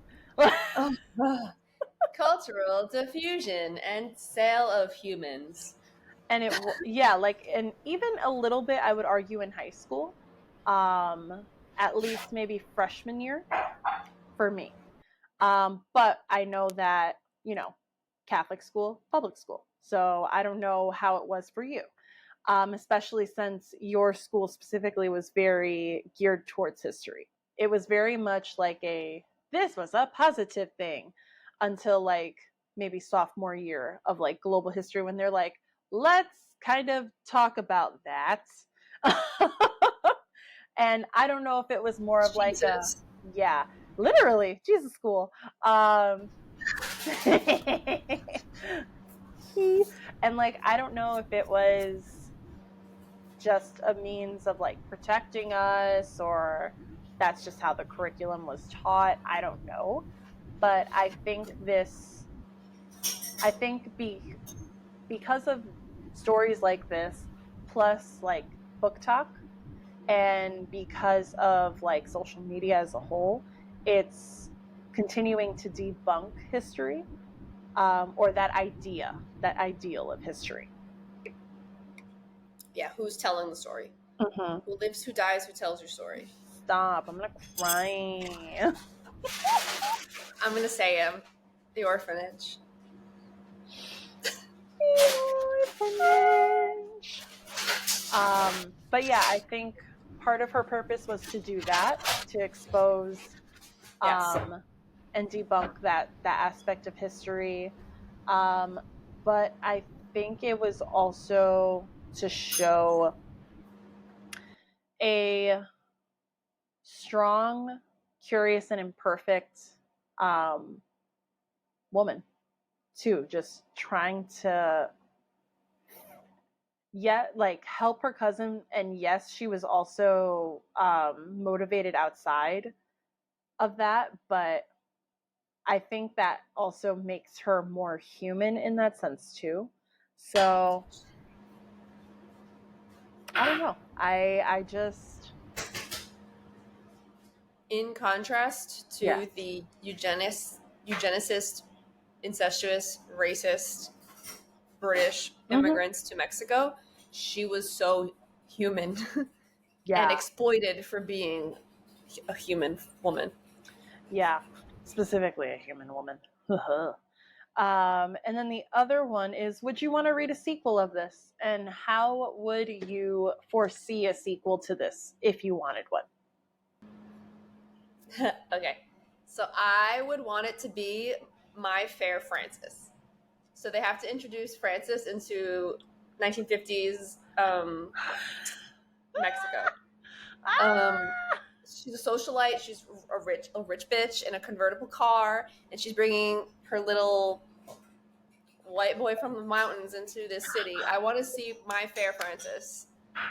Cultural diffusion and sale of humans. And and even a little bit, I would argue, in high school, at least maybe freshman year for me. But I know that, Catholic school, public school. So I don't know how it was for you, especially since your school specifically was very geared towards history. It was very much like this was a positive thing until like maybe sophomore year of like global history when they're like, let's kind of talk about that. And I don't know if it was more of like literally Jesus school. And like I don't know if it was just a means of like protecting us or that's just how the curriculum was taught. I don't know. But I think because of stories like this, plus like book talk, and because of like social media as a whole, it's continuing to debunk history, or that ideal of history. Yeah, who's telling the story? Who lives, who dies, who tells your story? Stop, I'm gonna cry. I'm gonna say the orphanage. But yeah, I think part of her purpose was to do that, to expose and debunk that aspect of history. But I think it was also to show a strong, curious, and imperfect woman too, just trying to help her cousin. And yes, she was also motivated outside of that, but I think that also makes her more human in that sense too. So I don't know. I just, in contrast to the eugenicist, incestuous, racist British immigrants to Mexico, she was so human and exploited for being a human woman. Yeah, specifically a human woman. And then the other one is, would you want to read a sequel of this? And how would you foresee a sequel to this if you wanted one? Okay. So I would want it to be My Fair Frances. So they have to introduce Frances into 1950s Mexico. She's a socialite. She's a rich bitch in a convertible car, and she's bringing her little white boy from the mountains into this city. I want to see My Fair Frances.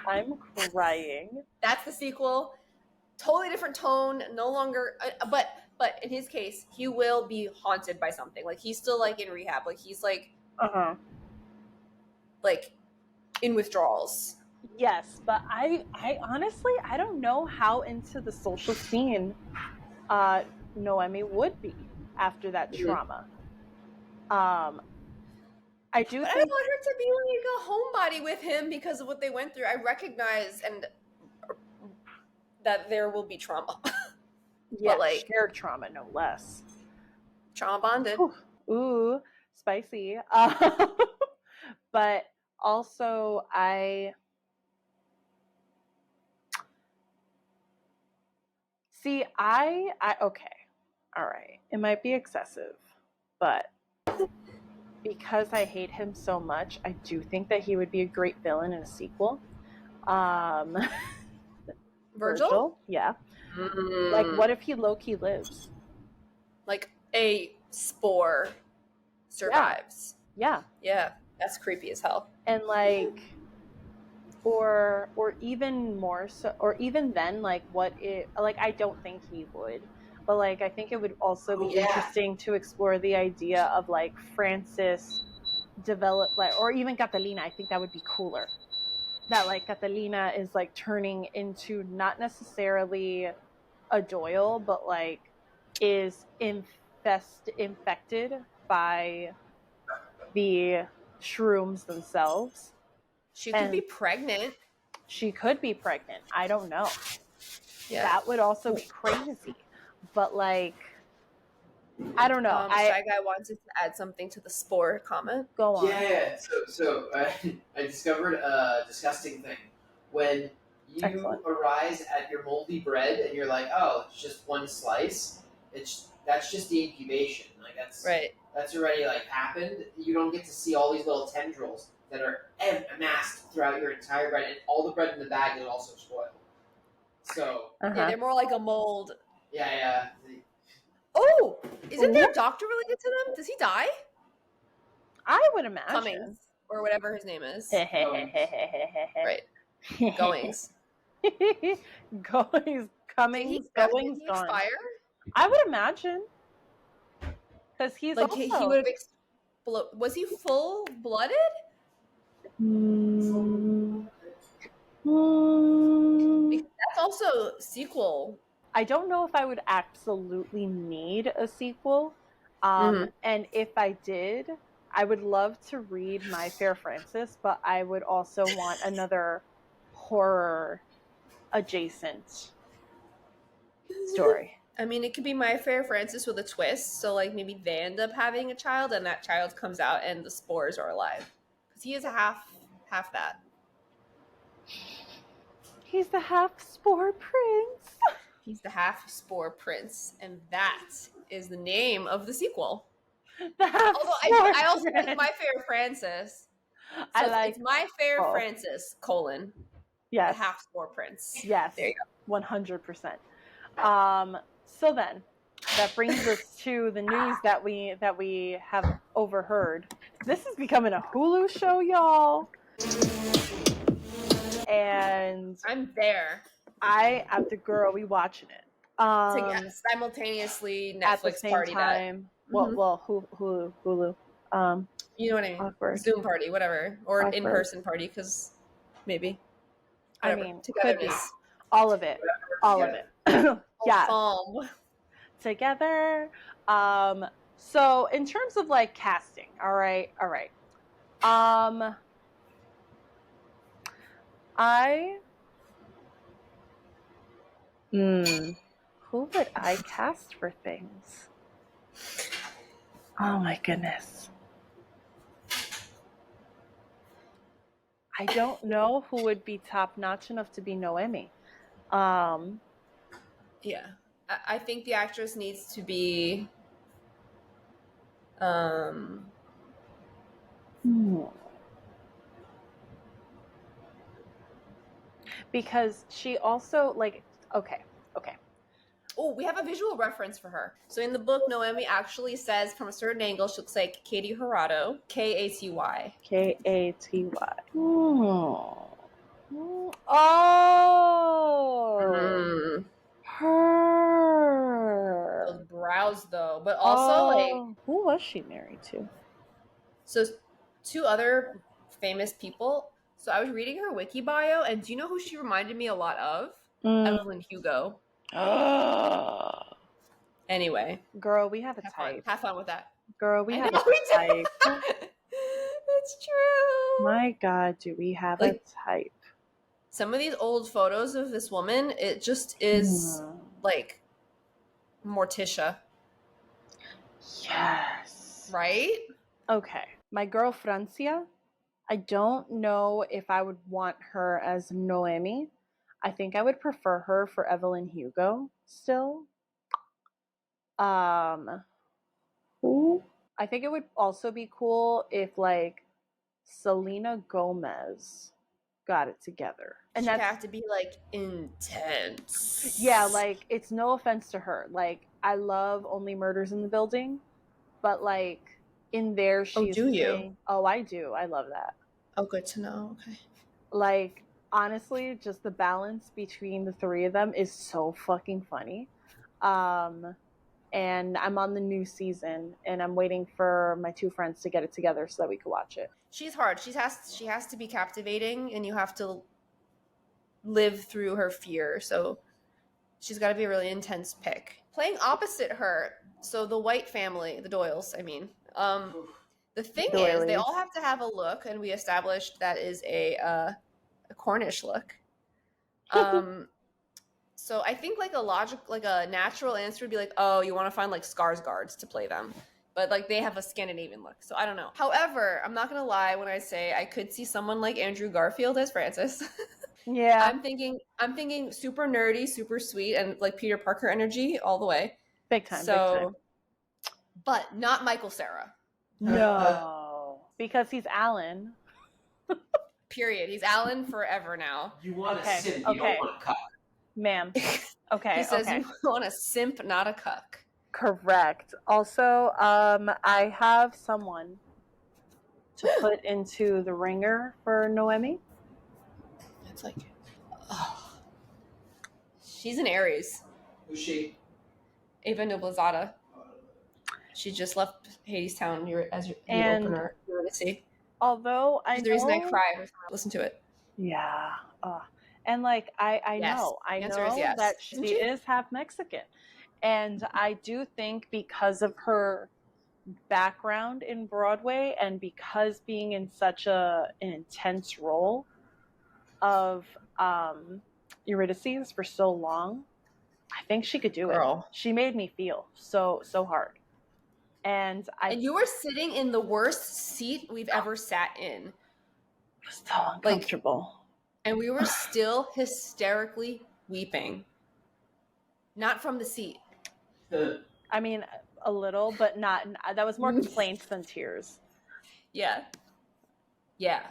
I'm crying. That's the sequel. Totally different tone. No longer, but in his case, he will be haunted by something. Like he's still like in rehab. Like he's like like in withdrawals. Yes, but I honestly I don't know how into the social scene Noemi would be after that trauma. I do But think I want her to be like a homebody with him because of what they went through. I recognize and that there will be trauma. yeah, but like shared trauma, no less. Trauma bonded. Ooh, spicy. But also I see I okay. All right. It might be excessive, but because I hate him so much, I do think that he would be a great villain in a sequel. Virgil? Yeah. Like, what if he low-key lives? Like a spore survives. Yeah. Yeah, that's creepy as hell. And like, or even more so, or even then, like, what it, like, I don't think he would, but like, I think it would also be interesting to explore the idea of like Francis develop, like, or even Catalina. I think that would be cooler. That like Catalina is like turning into not necessarily a Doyle, but like is infected by the shrooms themselves. She could be pregnant. She could be pregnant. I don't know. Yeah. That would also be crazy. But like, I don't know. Shy Guy wanted to add something to the spore comment. Go on. Yeah. So I discovered a disgusting thing. When you arise at your moldy bread and you're like, oh, it's just one slice. That's just the incubation. Like that's right. That's already like happened. You don't get to see all these little tendrils that are amassed throughout your entire bread, and all the bread in the bag is also spoiled. So yeah, they're more like a mold. Yeah. Oh, isn't there a doctor related to them? Does he die? I would imagine. Cummings, or whatever his name is. Right. Goings. Cummings, Did he gone. expire? I would imagine. Because he's like also... he would have exploded. Was he full-blooded? That's also sequel. I don't know if I would absolutely need a sequel. And if I did, I would love to read My Fair Frances, but I would also want another horror adjacent story. I mean, it could be My Fair Frances with a twist. So, like, maybe they end up having a child, and that child comes out, and the spores are alive. Because he is a half that. He's the half spore prince. He's the half spore prince, and that is the name of the sequel. Although I also like My Fair Frances. So it's My Fair Frances, yes. the half spore prince. Yes. There you go. 100%. So then, that brings us to the news that we have overheard. This is becoming a Hulu show, y'all. And I'm there. I'm the girl. We watching it. Simultaneously Netflix at the same party time. That. Well, Hulu. You know what I mean? Awkward. Zoom party, whatever, or Awkward. In-person party, because maybe. Whatever. I mean, togetherness. could be. All of it. All of it. Yeah. Together. So in terms of like casting, all right. Who would I cast for things? Oh my goodness. I don't know who would be top notch enough to be Noemi. Yeah. I think the actress needs to be um because she also like okay. oh, we have a visual reference for her. So in the book, Noemi actually says from a certain angle she looks like Katie Hirado, Katy. Katy. Oh, Mm. her. Those brows though, but also like Oh, who was she married to? so two other famous people. So I was reading her wiki bio, and do you know who she reminded me a lot of? Evelyn Hugo. Anyway, Girl, we have a have fun. type. Have fun with that. Girl, we I have know a we do. type. It's true. My God, do we have Like, a type? some of these old photos of this woman, it just is like Morticia. Yes. Right? Okay. My girl Francia, I don't know if I would want her as Noemi. I think I would prefer her for Evelyn Hugo still. Who? I think it would also be cool if like Selena Gomez got it together. And She'd that's have to be like intense. yeah, like it's no offense to her. Like I love Only Murders in the Building, but like in there she's do you? playing. Oh, I do. I love that. Oh, good to know. Okay. Like honestly, just the balance between the three of them is so fucking funny. And I'm on the new season and I'm waiting for my two friends to get it together so that we could watch it. She's hard. She has to be captivating, and you have to live through her fear. So she's got to be a really intense pick. Playing opposite her, so the White family, the Doyles, I mean. The thing is, they all have to have a look, and we established that is a Cornish look. So I think like a natural answer would be like, oh, you want to find like Skarsgårds to play them, but like they have a Scandinavian look. So I don't know. However, I'm not gonna lie when I say I could see someone like Andrew Garfield as Francis. Yeah. I'm thinking super nerdy, super sweet, and like Peter Parker energy all the way. Big time. So, big time. But not Michael Cera. No, because he's Alan. Period. He's Alan forever now. You want Okay, a simp, you okay. don't want a cuck. Ma'am. Okay. He says okay. you want a simp, not a cuck. Correct. Also, I have someone to put into the ringer for Noemi. It's like, oh. She's an Aries. Who's she? Ava Noblezada. She just left Hadestown as the opener. Although I She's know the reason I cry every time I listen to it. Yeah. And like I Yes. know Yes. that she is half Mexican. And I do think because of her background in Broadway and because being in such an intense role of Eurydice for so long, I think she could do it. She made me feel so hard. And you were sitting in the worst seat we've ever sat in. It was so uncomfortable. And we were still hysterically weeping. Not from the seat. I mean, a little, but not. That was more complaints than tears. Yeah. Yeah.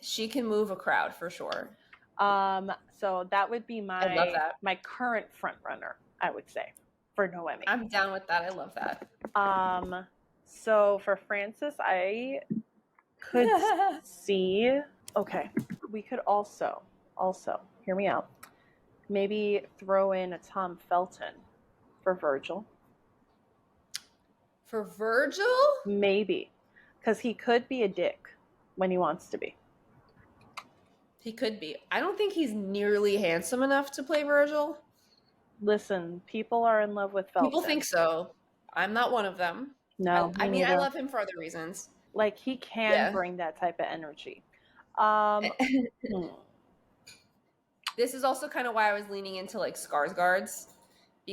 She can move a crowd for sure. So that would be my current front runner, I would say, for Noemi. I'm down with that. I love that. So for Francis, I could see. Okay, we could also hear me out. Maybe throw in a Tom Felton for Virgil. For Virgil? Maybe, because he could be a dick when he wants to be. He could be. I don't think he's nearly handsome enough to play Virgil. Listen, people are in love with Felton. People think so. I'm not one of them. No, I mean, I love him for other reasons. Like he can bring that type of energy. This is also kind of why I was leaning into like Skarsgårds,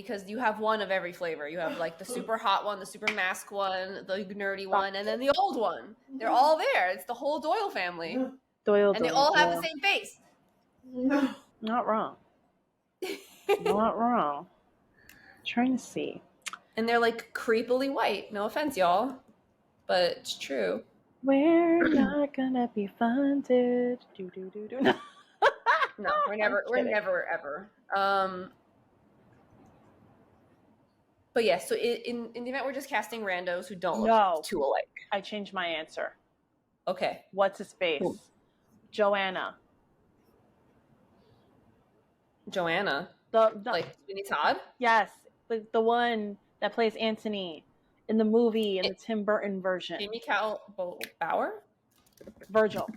because you have one of every flavor. You have like the super hot one, the super mask one, the nerdy one, and then the old one. They're all there. It's the whole Doyle family. Doyle, And they Doyle, all have Doyle. the same face. No. Not wrong. Not wrong. Trying to see. And they're like creepily white. No offense, y'all, but it's true. We're not gonna be funded. Do do do do. No, we're never ever. But yeah, so in the event we're just casting randos who don't look too alike. I changed my answer. Okay. What's his face? Cool. Joanna. Like Sweeney Todd? Yes, the one that plays Anthony in the movie in the Tim Burton version. Jamie Cal Bauer? Virgil.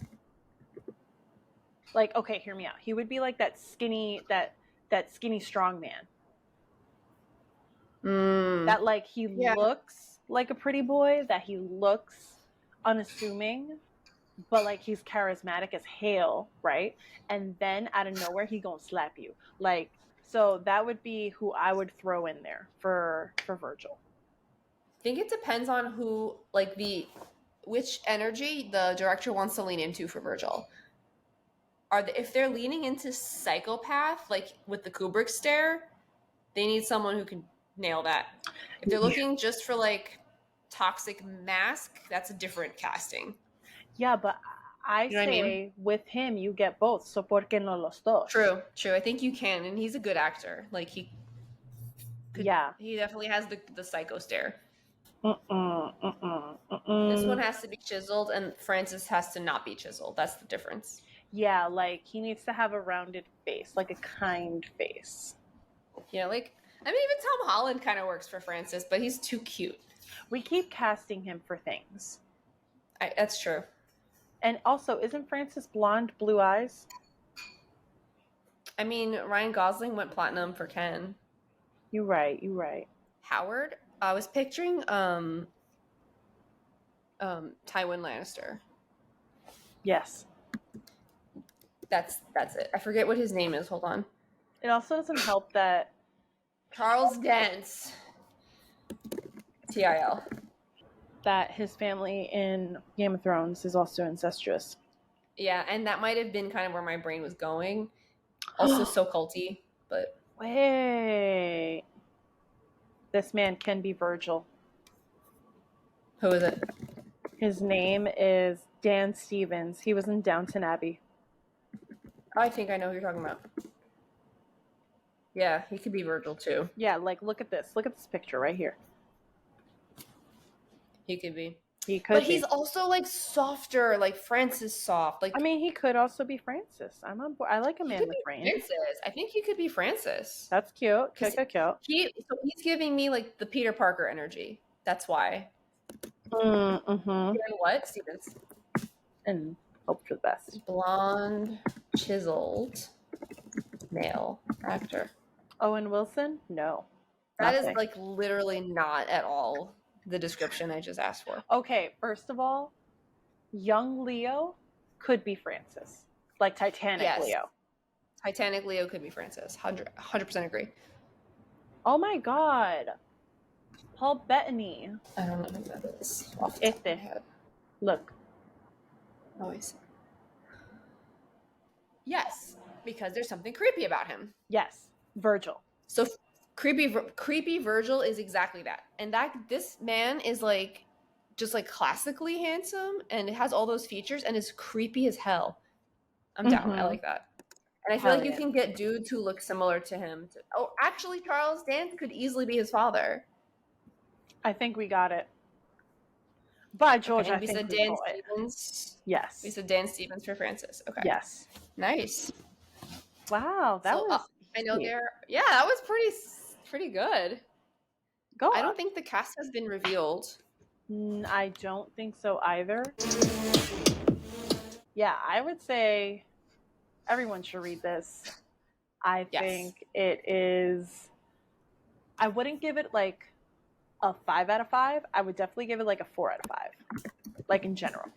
Like, okay, hear me out. He would be like that skinny strong man. That like he looks like a pretty boy, that he looks unassuming, but like he's charismatic as hell, right? And then out of nowhere he gonna slap you. Like, so that would be who I would throw in there for Virgil. I think it depends on who, like which energy the director wants to lean into for Virgil. If they're leaning into psychopath, like with the Kubrick stare, they need someone who can nail that. If they're looking just for like toxic mask, that's a different casting. Yeah, but I say with him you get both. So por qué no los dos? True. I think you can, and he's a good actor. Like he definitely has the psycho stare. This one has to be chiseled, and Francis has to not be chiseled. That's the difference. Yeah, like he needs to have a rounded face, like a kind face. Yeah, like I mean, even Tom Holland kind of works for Francis, but he's too cute. We keep casting him for things. That's true. And also, isn't Francis blonde, blue eyes? I mean, Ryan Gosling went platinum for Ken. You're right. Howard? I was picturing Tywin Lannister. Yes. That's it. I forget what his name is. Hold on. It also doesn't help that Charles Dance. TIL. That his family in Game of Thrones is also incestuous. Yeah, and that might have been kind of where my brain was going. Also so culty, but... Wait. This man can be Virgil. Who is it? His name is Dan Stevens. He was in Downton Abbey. I think I know who you're talking about. Yeah, he could be Virgil too. Yeah, like look at this. Look at this picture right here. He could be. But he's also like softer, like Francis soft. Like I mean, he could also be Francis. I'm on board. I like a man with brains. Francis. I think he could be Francis. That's cute. Cute. So he's giving me like the Peter Parker energy. That's why. Mm-hmm. And what, Stevens? And hope for the best. Blonde, chiseled, male actor. Owen Wilson? No. That is like literally not at all the description I just asked for. Okay, first of all, young Leo could be Francis. Like Titanic Leo. Titanic Leo could be Francis. 100% agree. Oh my god. Paul Bettany. I don't know who that is. Off the top of my head. Look. Always. Yes, because there's something creepy about him. Yes, Virgil. So creepy Virgil is exactly that. And this man is like just like classically handsome and it has all those features and is creepy as hell. I'm down. I like that. And I feel like you can get dudes who look similar to him. Actually, Charles Dance could easily be his father. I think we got it. By George, okay, I think we said Dan Stevens. Yes. We said Dan Stevens for Francis. Okay. Yes. Nice. Wow, that was. I know there. Yeah, that was pretty good. Go on. I don't think the cast has been revealed. I don't think so either. Yeah, I would say everyone should read this. I think it is. I wouldn't give it like a 5 out of 5. I would definitely give it like a 4 out of 5. Like in general.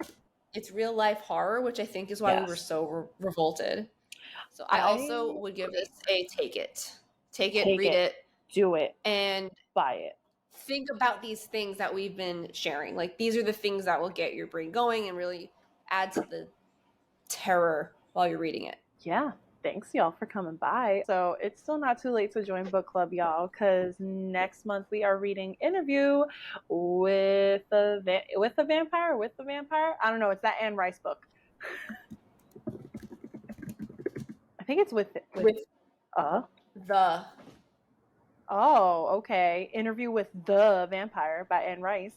It's real life horror, which I think is why we were so revolted. So I also would give this a take it. Take it, read it. Do it. and Buy it. think about these things that we've been sharing. Like, these are the things that will get your brain going and really add to the terror while you're reading it. Yeah. Thanks, y'all, for coming by. So it's still not too late to join book club, y'all, because next month we are reading Interview with the Vampire. I don't know. It's that Anne Rice book. I think it's with the. Oh, okay. Interview with the Vampire by Anne Rice.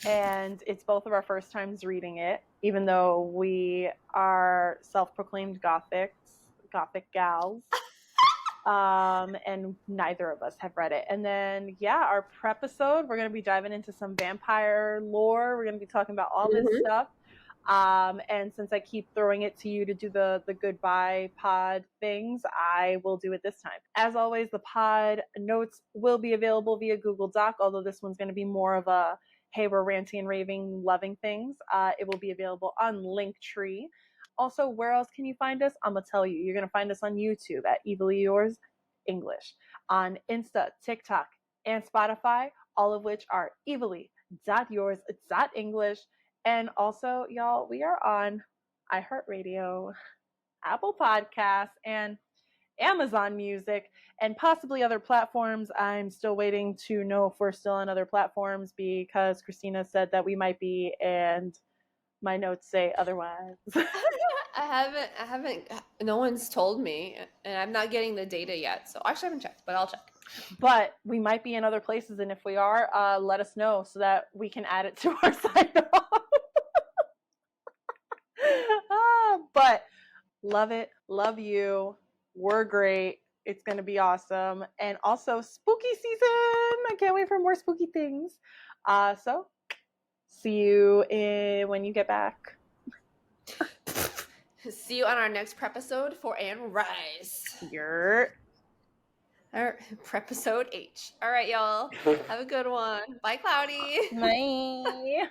And it's both of our first times reading it, even though we are self-proclaimed Gothic gals. And neither of us have read it. And then, yeah, our prep episode, we're going to be diving into some vampire lore. We're going to be talking about all this stuff. And since I keep throwing it to you to do the goodbye pod things, I will do it this time. As always, the pod notes will be available via Google Doc, although this one's going to be more of a, hey, we're ranting and raving, loving things. It will be available on Linktree. Also, where else can you find us? I'm going to tell you. You're going to find us on YouTube at Evilly Yours English, on Insta, TikTok, and Spotify, all of which are evilly.yours.english. And also, y'all, we are on iHeartRadio, Apple Podcasts, and Amazon Music, and possibly other platforms. I'm still waiting to know if we're still on other platforms because Christina said that we might be, and my notes say otherwise. I haven't, no one's told me, and I'm not getting the data yet. So I actually haven't checked, but I'll check. But we might be in other places, and if we are, let us know so that we can add it to our sign off. But love it, love you. We're great. It's going to be awesome. And also spooky season. I can't wait for more spooky things. So see you when you get back. See you on our next episode for Anne Rice. Our episode H. All right, y'all. Have a good one. Bye, Cloudy. Bye.